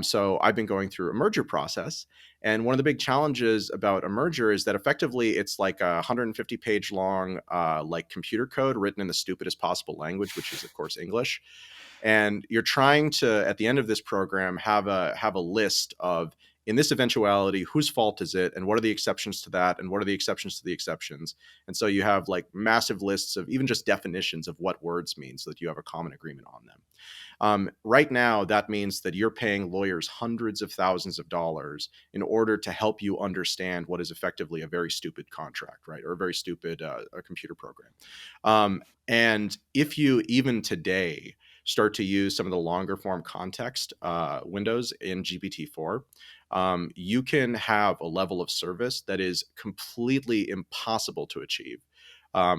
So I've been going through a merger process, and one of the big challenges about a merger is that effectively it's like a 150 page long like computer code written in the stupidest possible language, which is of course English. And you're trying to, at the end of this program, have a list of, in this eventuality, whose fault is it, and what are the exceptions to that, and what are the exceptions to the exceptions. And so you have like massive lists of even just definitions of what words mean, so that you have a common agreement on them. Right now, that means that you're paying lawyers hundreds of thousands of dollars in order to help you understand what is effectively a very stupid contract, right? Or a very stupid a computer program. And if you even today start to use some of the longer form context windows in GPT-4, you can have a level of service that is completely impossible to achieve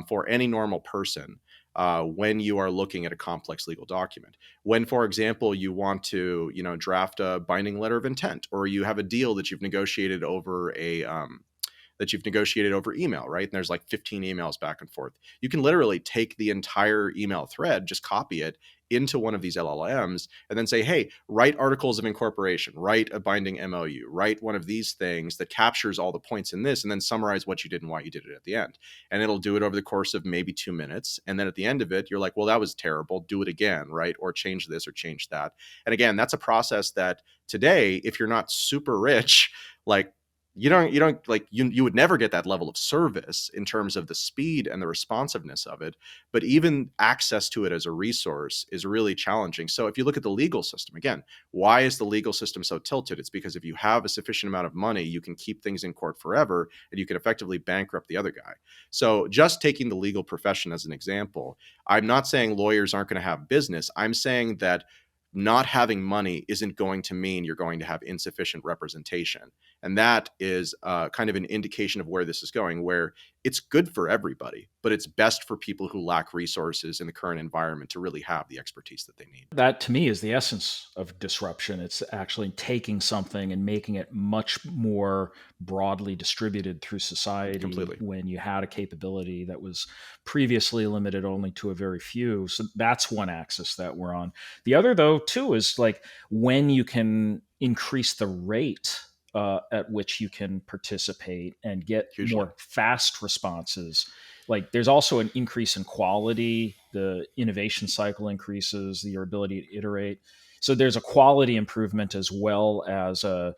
for any normal person when you are looking at a complex legal document. When, for example, you want to, draft a binding letter of intent, or you have a deal that you've negotiated over email, right? And there's like 15 emails back and forth. You can literally take the entire email thread, just copy it into one of these LLMs, and then say, hey, write articles of incorporation, write a binding MOU, write one of these things that captures all the points in this, and then summarize what you did and why you did it at the end. And it'll do it over the course of maybe 2 minutes. And then at the end of it, you're like, well, that was terrible. Do it again, right? Or change this or change that. And again, that's a process that today, if you're not super rich, like you would never get that level of service in terms of the speed and the responsiveness of it, but even access to it as a resource is really challenging. So if you look at the legal system, again, why is the legal system so tilted? It's because if you have a sufficient amount of money, you can keep things in court forever, and you can effectively bankrupt the other guy. So just taking the legal profession as an example, I'm not saying lawyers aren't going to have business. I'm saying that not having money isn't going to mean you're going to have insufficient representation. And that is kind of an indication of where this is going, where it's good for everybody, but it's best for people who lack resources in the current environment to really have the expertise that they need. That to me is the essence of disruption. It's actually taking something and making it much more broadly distributed through society Completely. when you had a capability that was previously limited only to a very few. So that's one axis that we're on. The other, though, too, is like when you can increase the rate at which you can participate and get Hugely. more fast responses. Like there's also an increase in quality, the innovation cycle increases, your ability to iterate. So there's a quality improvement as well as a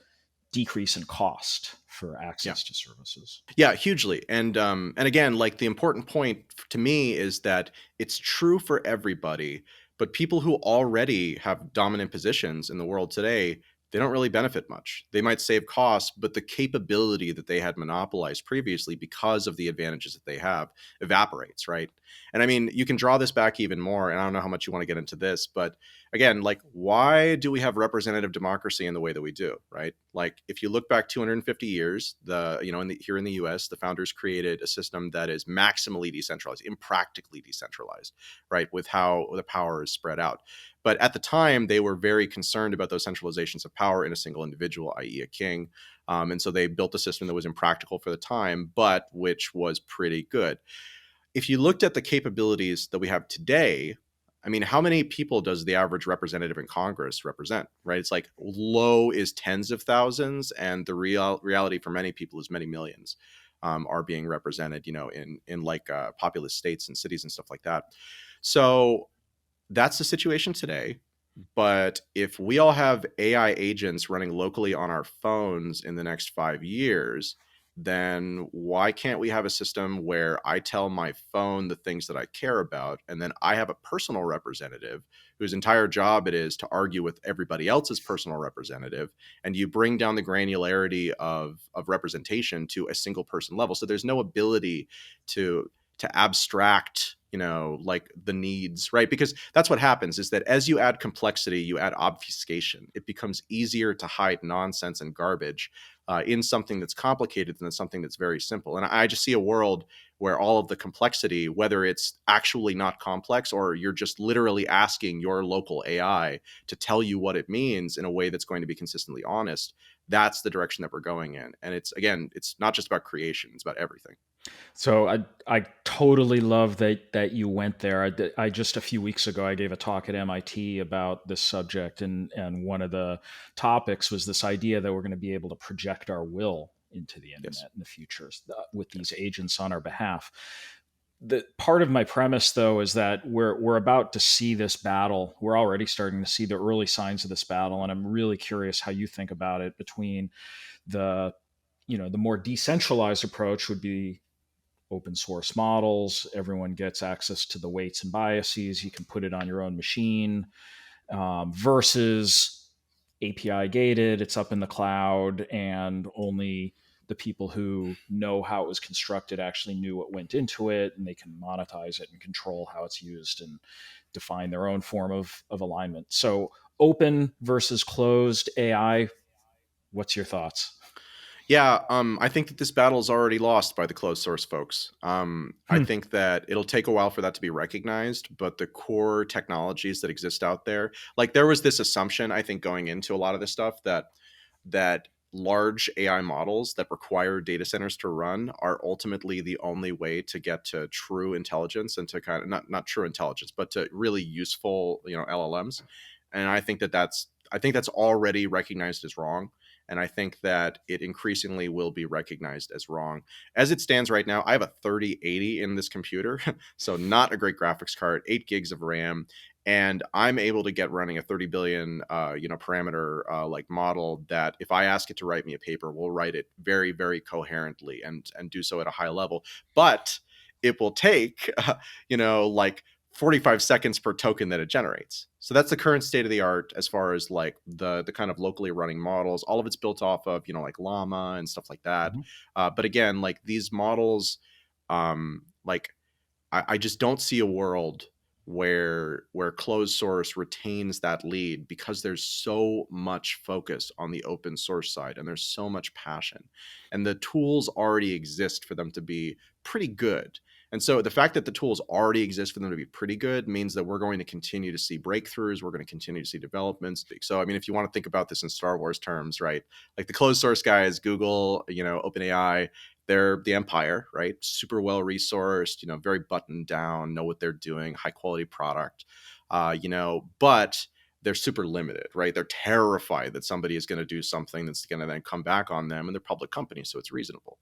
decrease in cost for Yeah. access to services. Yeah, hugely. And again, like the important point to me is that it's true for everybody, but people who already have dominant positions in the world today, they don't really benefit much. They might save costs, but the capability that they had monopolized previously because of the advantages that they have evaporates, right? And I mean, you can draw this back even more, and I don't know how much you want to get into this, but again, like why do we have representative democracy in the way that we do, right? Like if you look back 250 years, here in the US, the founders created a system that is maximally decentralized, impractically decentralized, right? With how the power is spread out. But at the time, they were very concerned about those centralizations of power in a single individual, i.e., a king. And so they built a system that was impractical for the time, but which was pretty good. If you looked at the capabilities that we have today, I mean, how many people does the average representative in Congress represent, right? It's like low is tens of thousands, and the reality for many people is many millions are being represented, in like populous states and cities and stuff like that. So that's the situation today. But if we all have AI agents running locally on our phones in the next 5 years, then why can't we have a system where I tell my phone the things that I care about, and then I have a personal representative whose entire job it is to argue with everybody else's personal representative, and you bring down the granularity of representation to a single person level. So there's no ability to abstract like the needs, right? Because that's what happens, is that as you add complexity, you add obfuscation. It becomes easier to hide nonsense and garbage in something that's complicated than something that's very simple. And I just see a world where all of the complexity, whether it's actually not complex or you're just literally asking your local AI to tell you what it means in a way that's going to be consistently honest, that's the direction that we're going in. And it's, again, it's not just about creation, it's about everything. So I totally love that you went there. I just a few weeks ago I gave a talk at MIT about this subject, and one of the topics was this idea that we're going to be able to project our will into the Yes. internet in the future with these Yes. agents on our behalf. The part of my premise, though, is that we're about to see this battle. We're already starting to see the early signs of this battle, and I'm really curious how you think about it. Between the the more decentralized approach would be open source models. Everyone gets access to the weights and biases. You can put it on your own machine, versus API gated. It's up in the cloud, and only the people who know how it was constructed actually knew what went into it, and they can monetize it and control how it's used and define their own form of alignment. So, open versus closed AI. What's your thoughts? Yeah, I think that this battle is already lost by the closed source folks. I Hmm. think that it'll take a while for that to be recognized, but the core technologies that exist out there, like there was this assumption, I think, going into a lot of this stuff that large AI models that require data centers to run are ultimately the only way to get to true intelligence and to kind of not true intelligence, but to really useful, LLMs. And I think that's already recognized as wrong. And I think that it increasingly will be recognized as wrong. As it stands right now, I have a 3080 in this computer, so not a great graphics card, 8 gigs of RAM, and I'm able to get running a 30 billion, parameter like model that if I ask it to write me a paper, will write it very, very coherently and do so at a high level. But it will take, like 45 seconds per token that it generates. So that's the current state of the art as far as like the kind of locally running models. All of it's built off of, like Llama and stuff like that. Mhm. But again, like these models, like I just don't see a world where closed source retains that lead, because there's so much focus on the open source side and there's so much passion, and the tools already exist for them to be pretty good. And so the fact that the tools already exist for them to be pretty good means that we're going to continue to see breakthroughs, we're going to continue to see developments. So I mean, if you want to think about this in Star Wars terms, right, like the closed source guys, Google, OpenAI, they're the empire, right? Super well resourced, very buttoned down, know what they're doing, high quality product, but they're super limited, right? They're terrified that somebody is going to do something that's going to then come back on them, and they're public companies, so it's reasonable.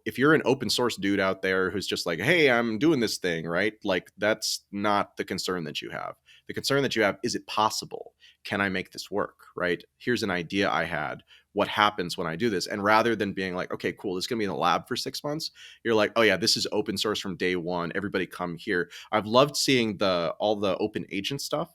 If you're an open source dude out there who's just like, hey, I'm doing this thing, right? Like, that's not the concern that you have. The concern that you have is, it possible? Can I make this work, right? Here's an idea I had. What happens when I do this? And rather than being like, okay, cool, this is gonna be in the lab for 6 months, you're like, oh yeah, this is open source from day one. Everybody come here. I've loved seeing all the open agent stuff.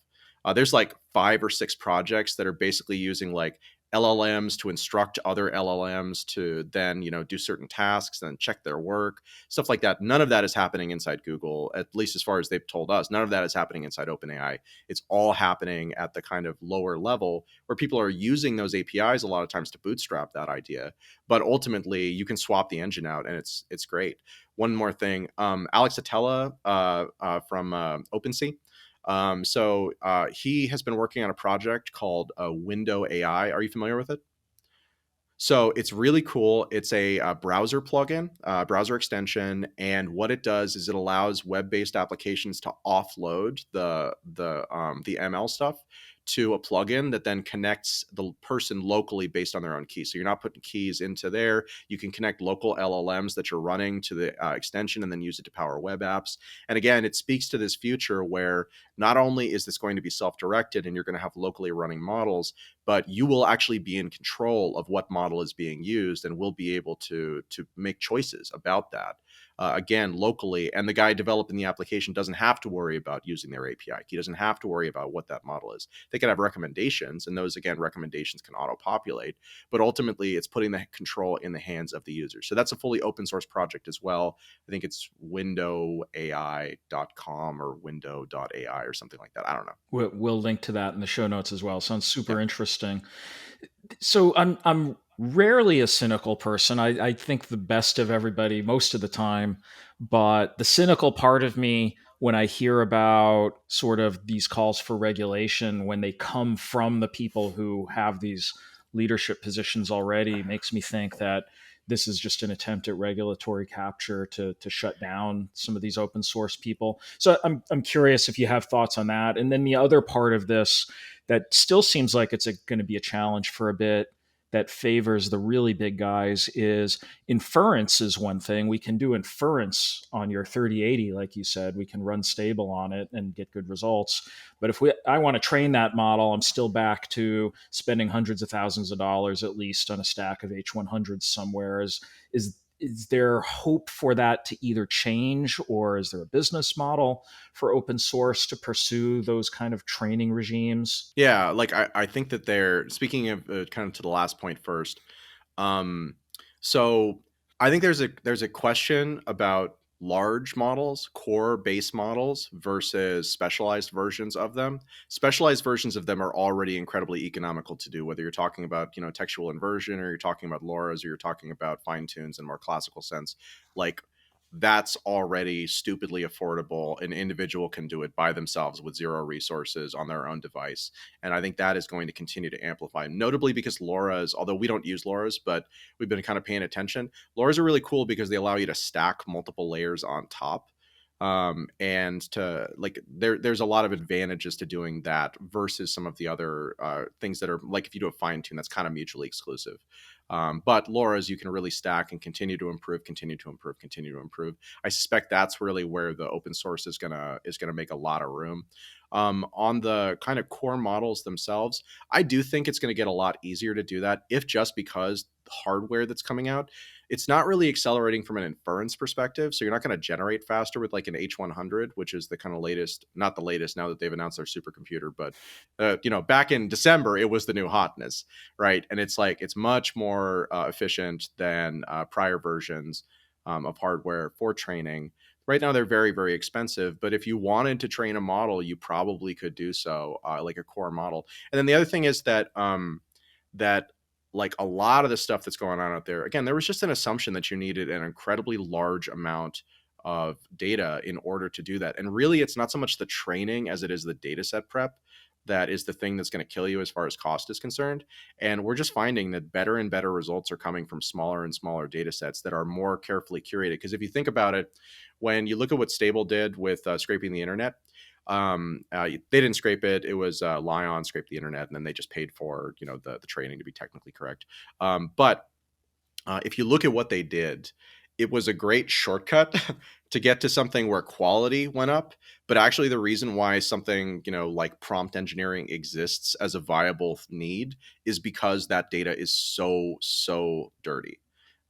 There's like 5 or 6 projects that are basically using like LLMs to instruct other LLMs to then, do certain tasks and check their work, stuff like that. None of that is happening inside Google, at least as far as they've told us. None of that is happening inside OpenAI. It's all happening at the kind of lower level where people are using those APIs a lot of times to bootstrap that idea. But ultimately, you can swap the engine out, and it's great. One more thing, Alex Atella from OpenSea. He has been working on a project called Window AI. Are you familiar with it? So it's really cool. It's a browser plugin, browser extension, and what it does is it allows web-based applications to offload the ML stuff to a plugin that then connects the person locally based on their own keys. So you're not putting keys into there. You can connect local LLMs that you're running to the extension and then use it to power web apps. And again, it speaks to this future where not only is this going to be self-directed and you're going to have locally running models, but you will actually be in control of what model is being used and will be able to make choices about that, again, locally. And the guy developing the application doesn't have to worry about using their API. He doesn't have to worry about what that model is. They They can have recommendations, and those, again, recommendations can auto-populate, but ultimately it's putting the control in the hands of the user. So that's a fully open source project as well. I think it's windowai.com or window.ai or something like that. I don't know. We'll link to that in the show notes as well. Sounds Yeah. super interesting. So I'm rarely a cynical person. I think the best of everybody most of the time, but the cynical part of me, when I hear about sort of these calls for regulation, when they come from the people who have these leadership positions already, makes me think that this is just an attempt at regulatory capture to shut down some of these open source people. So I'm curious if you have thoughts on that. And then the other part of this that still seems like it's going to be a challenge for a bit, that favors the really big guys, is inference is one thing. We can do inference on your 3080, like you said. We can run stable on it and get good results. But if I want to train that model, I'm still back to spending hundreds of thousands of dollars at least on a stack of H100s somewhere. Is there hope for that to either change, or is there a business model for open source to pursue those kind of training regimes? Yeah, like I think that they're speaking of kind of to the last point first. Um, so I think there's a question about large models, core base models versus specialized versions of them. Specialized versions of them are already incredibly economical to do, whether you're talking about, textual inversion, or you're talking about LoRa's, or you're talking about fine tunes in a more classical sense. Like, that's already stupidly affordable. An individual can do it by themselves with zero resources on their own device. And I think that is going to continue to amplify, notably because LoRa's, although we don't use LoRa's, but we've been kind of paying attention. LoRa's are really cool because they allow you to stack multiple layers on top. And to like, there's a lot of advantages to doing that versus some of the other things that are like, if you do a fine tune, that's kind of mutually exclusive. But LoRa's, you can really stack and continue to improve, continue to improve, continue to improve. I suspect that's really where the open source is gonna make a lot of room. On the kind of core models themselves, I do think it's going to get a lot easier to do that, if just because the hardware that's coming out, it's not really accelerating from an inference perspective. So you're not going to generate faster with like an H100, which is the kind of latest, not the latest now that they've announced their supercomputer, but back in December, it was the new hotness, right? And it's like, it's much more efficient than prior versions of hardware for training. Right now, they're very, very expensive. But if you wanted to train a model, you probably could do so, like a core model. And then the other thing is that like a lot of the stuff that's going on out there, again, there was just an assumption that you needed an incredibly large amount of data in order to do that. And really, it's not so much the training as it is the data set prep that is the thing that's going to kill you as far as cost is concerned. And we're just finding that better and better results are coming from smaller and smaller data sets that are more carefully curated. Because if you think about it, when you look at what Stable did with scraping the internet, they didn't scrape it. It was Lion scraped the internet, and then they just paid for the training to be technically correct. But if you look at what they did, it was a great shortcut to get to something where quality went up. But actually, the reason why something like prompt engineering exists as a viable need is because that data is so dirty.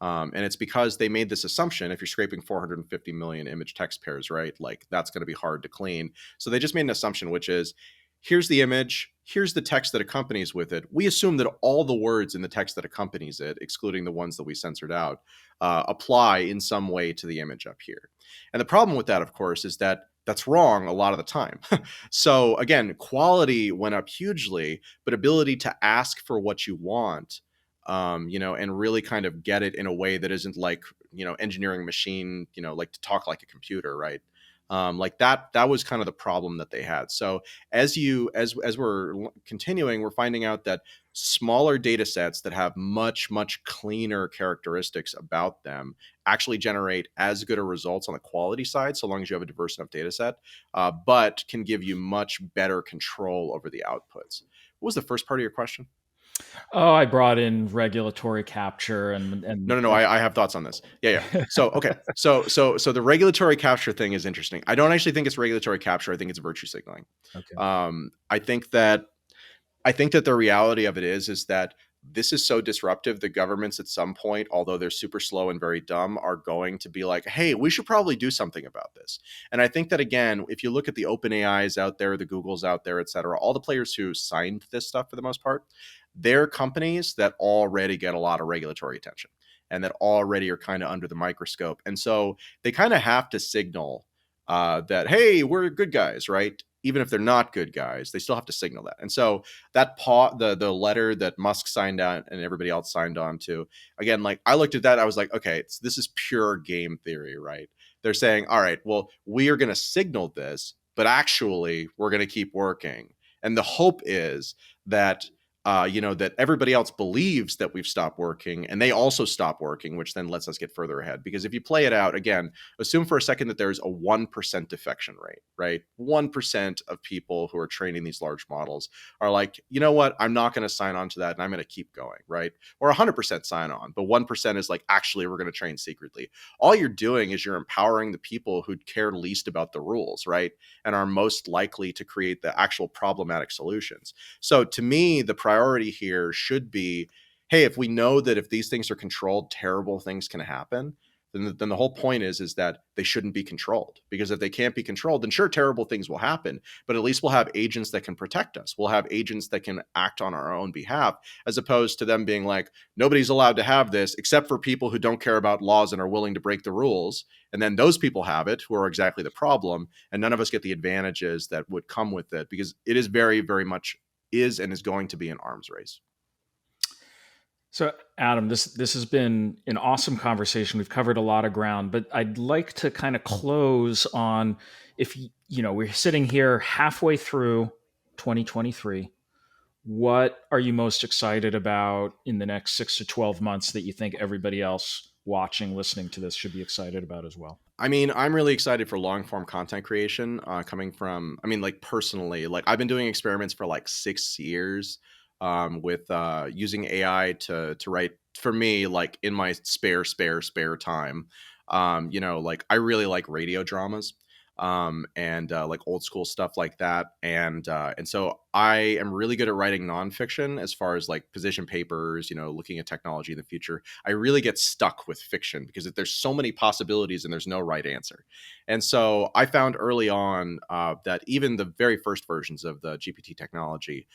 And it's because they made this assumption, if you're scraping 450 million image text pairs, right, like that's going to be hard to clean. So they just made an assumption, which is, here's the image, here's the text that accompanies with it. We assume that all the words in the text that accompanies it, excluding the ones that we censored out, apply in some way to the image up here. And the problem with that, of course, is that that's wrong a lot of the time. So again, quality went up hugely, but ability to ask for what you want, and really kind of get it in a way that isn't like, engineering machine, like to talk like a computer, right? Like that was kind of the problem that they had. So as we're continuing, we're finding out that smaller data sets that have much cleaner characteristics about them actually generate as good a results on the quality side, so long as you have a diverse enough data set, but can give you much better control over the outputs. What was the first part of your question? Oh, I brought in regulatory capture No. I have thoughts on this. Yeah. So okay. So the regulatory capture thing is interesting. I don't actually think it's regulatory capture. I think it's virtue signaling. okay. I think that the reality of it is that this is so disruptive. The governments at some point, although they're super slow and very dumb, are going to be like, hey, we should probably do something about this. And I think that, again, if you look at the OpenAIs out there, the Googles out there, et cetera, all the players who signed this stuff for the most part, they're companies that already get a lot of regulatory attention and that already are kind of under the microscope. And so they kind of have to signal that, hey, we're good guys, right? Even if they're not good guys, they still have to signal that. And so the letter that Musk signed out and everybody else signed on to, again, like I looked at that, I was like, okay, this is pure game theory, right? They're saying, all right, well, we are going to signal this, but actually we're going to keep working. And the hope is that that everybody else believes that we've stopped working and they also stop working, which then lets us get further ahead. Because if you play it out, again, assume for a second that there's a 1% defection rate, right? 1% of people who are training these large models are like, you know what? I'm not going to sign on to that and I'm going to keep going, right? Or 100% sign on, but 1% is like, actually, we're going to train secretly. All you're doing is you're empowering the people who care least about the rules, right? And are most likely to create the actual problematic solutions. So to me, the priority here should be, hey, if we know that if these things are controlled, terrible things can happen, then the whole point is that they shouldn't be controlled. Because if they can't be controlled, then sure, terrible things will happen, but at least we'll have agents that can protect us. We'll have agents that can act on our own behalf, as opposed to them being like, nobody's allowed to have this except for people who don't care about laws and are willing to break the rules. And then those people have it, who are exactly the problem, and none of us get the advantages that would come with it, because it is very, very much is and is going to be an arms race. So, Adam, this has been an awesome conversation. We've covered a lot of ground, but I'd like to kind of close on, if we're sitting here halfway through 2023. What are you most excited about in the next 6 to 12 months that you think everybody else watching, listening to this should be excited about as well? I mean, I'm really excited for long form content creation coming from, I mean, like personally, like I've been doing experiments for like 6 years with using AI to write for me, like in my spare time. Like I really like radio dramas and like old school stuff like that. And so I am really good at writing nonfiction as far as like position papers, looking at technology in the future. I really get stuck with fiction because there's so many possibilities and there's no right answer. And so I found early on that even the very first versions of the GPT technology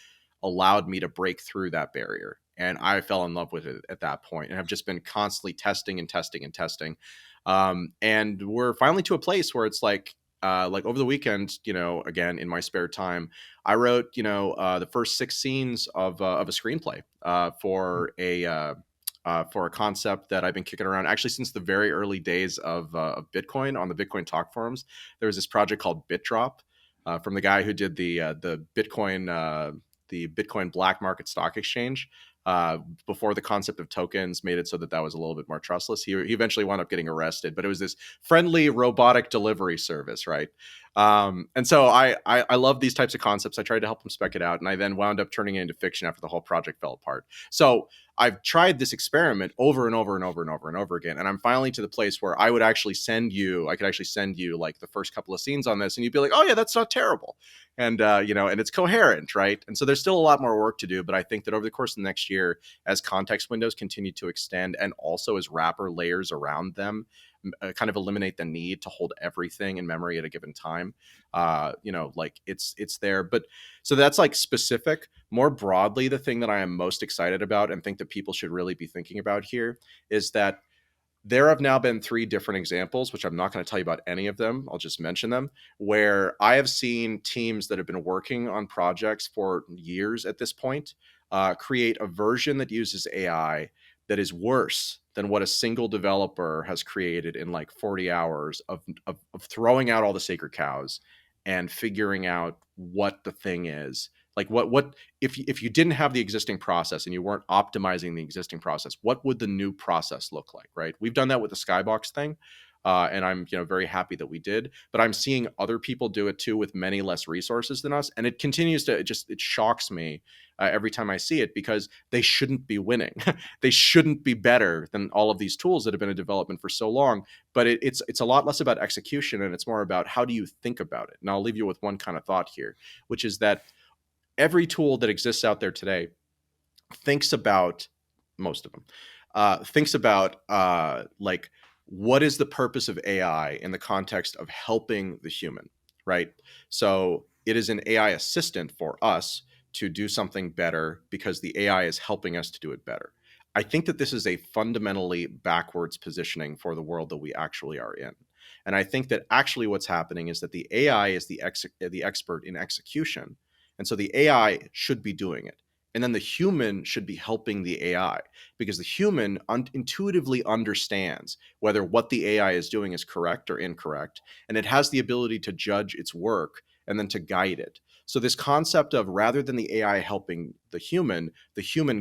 allowed me to break through that barrier. And I fell in love with it at that point and have just been constantly testing and testing and testing. And we're finally to a place where it's like over the weekend, again, in my spare time, I wrote, the first 6 scenes of a screenplay for a concept that I've been kicking around actually since the very early days of Bitcoin on the Bitcoin talk forums. There was this project called BitDrop from the guy who did the Bitcoin black market stock exchange. Before the concept of tokens made it so that that was a little bit more trustless. He eventually wound up getting arrested, but it was this friendly robotic delivery service, right? And so I love these types of concepts. I tried to help him spec it out, and I then wound up turning it into fiction after the whole project fell apart. So I've tried this experiment over and over and over and over and over again, and I'm finally to the place where I could actually send you like the first couple of scenes on this, and you'd be like, oh yeah, that's not terrible, and and it's coherent, right? And so there's still a lot more work to do, but I think that over the course of the next year, as context windows continue to extend, and also as wrapper layers around them kind of eliminate the need to hold everything in memory at a given time, like it's there. But so that's like specific. More broadly, the thing that I am most excited about and think that people should really be thinking about here is that there have now been 3 different examples, which I'm not going to tell you about any of them. I'll just mention them, where I have seen teams that have been working on projects for years at this point create a version that uses AI that is worse than what a single developer has created in like 40 hours of throwing out all the sacred cows and figuring out what the thing is. Like what if you didn't have the existing process and you weren't optimizing the existing process, what would the new process look like, right? We've done that with the Skybox thing. And I'm very happy that we did, but I'm seeing other people do it too with many less resources than us, and it continues to it shocks me every time I see it, because they shouldn't be winning. They shouldn't be better than all of these tools that have been in development for so long. But it's a lot less about execution, and it's more about how do you think about it. And I'll leave you with one kind of thought here, which is that every tool that exists out there today thinks about most of them thinks about like what is the purpose of AI in the context of helping the human, right? So it is an AI assistant for us to do something better because the AI is helping us to do it better. I think that this is a fundamentally backwards positioning for the world that we actually are in. And I think that actually what's happening is that the AI is the expert in execution. And so the AI should be doing it. And then the human should be helping the AI because the human intuitively understands whether what the AI is doing is correct or incorrect. And it has the ability to judge its work and then to guide it. So, this concept of rather than the AI helping the human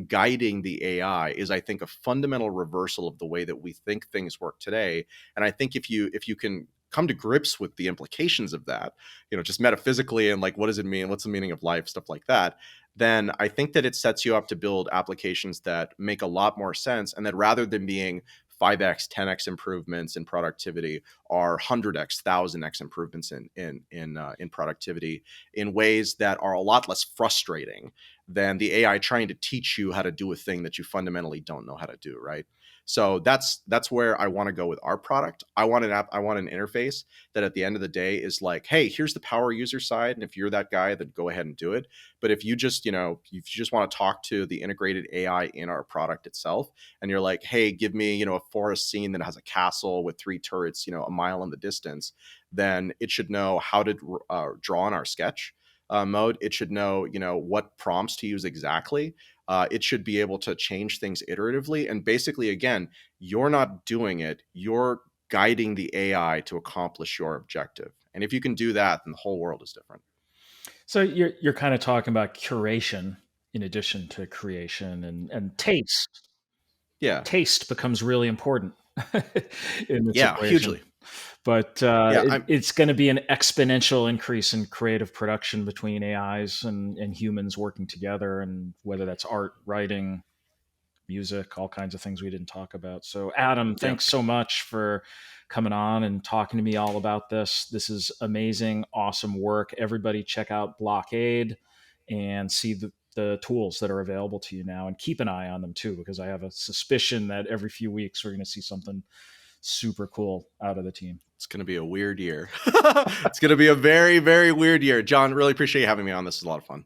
guiding the AI is, I think, a fundamental reversal of the way that we think things work today. And I think if you can come to grips with the implications of that, just metaphysically and like what does it mean, what's the meaning of life, stuff like that, then I think that it sets you up to build applications that make a lot more sense. And that rather than being 5x, 10x improvements in productivity, are 100x, 1000x improvements in productivity in ways that are a lot less frustrating than the AI trying to teach you how to do a thing that you fundamentally don't know how to do, right? So that's where I want to go with our product. I want an interface that at the end of the day is like, hey, here's the power user side, and if you're that guy, then go ahead and do it. But if you just, if you just want to talk to the integrated AI in our product itself, and you're like, hey, give me, a forest scene that has a castle with 3 turrets, a mile in the distance, then it should know how to draw in our sketch mode. It should know, what prompts to use exactly. It should be able to change things iteratively. And basically, again, you're not doing it. You're guiding the AI to accomplish your objective. And if you can do that, then the whole world is different. So you're kind of talking about curation in addition to creation, and taste. Yeah. Taste becomes really important in this Yeah. equation. Hugely. But Yeah. I'm, it's going to be an exponential increase in creative production between AIs and humans working together, and whether that's art, writing, music, all kinds of things we didn't talk about. So, Adam, yeah. thanks so much for coming on and talking to me all about this. This is amazing, awesome work. Everybody, check out Blockade and see the tools that are available to you now, and keep an eye on them too, because I have a suspicion that every few weeks we're going to see something super cool out of the team. It's going to be a weird year. It's going to be a very, very weird year. John, really appreciate you having me on. This is a lot of fun.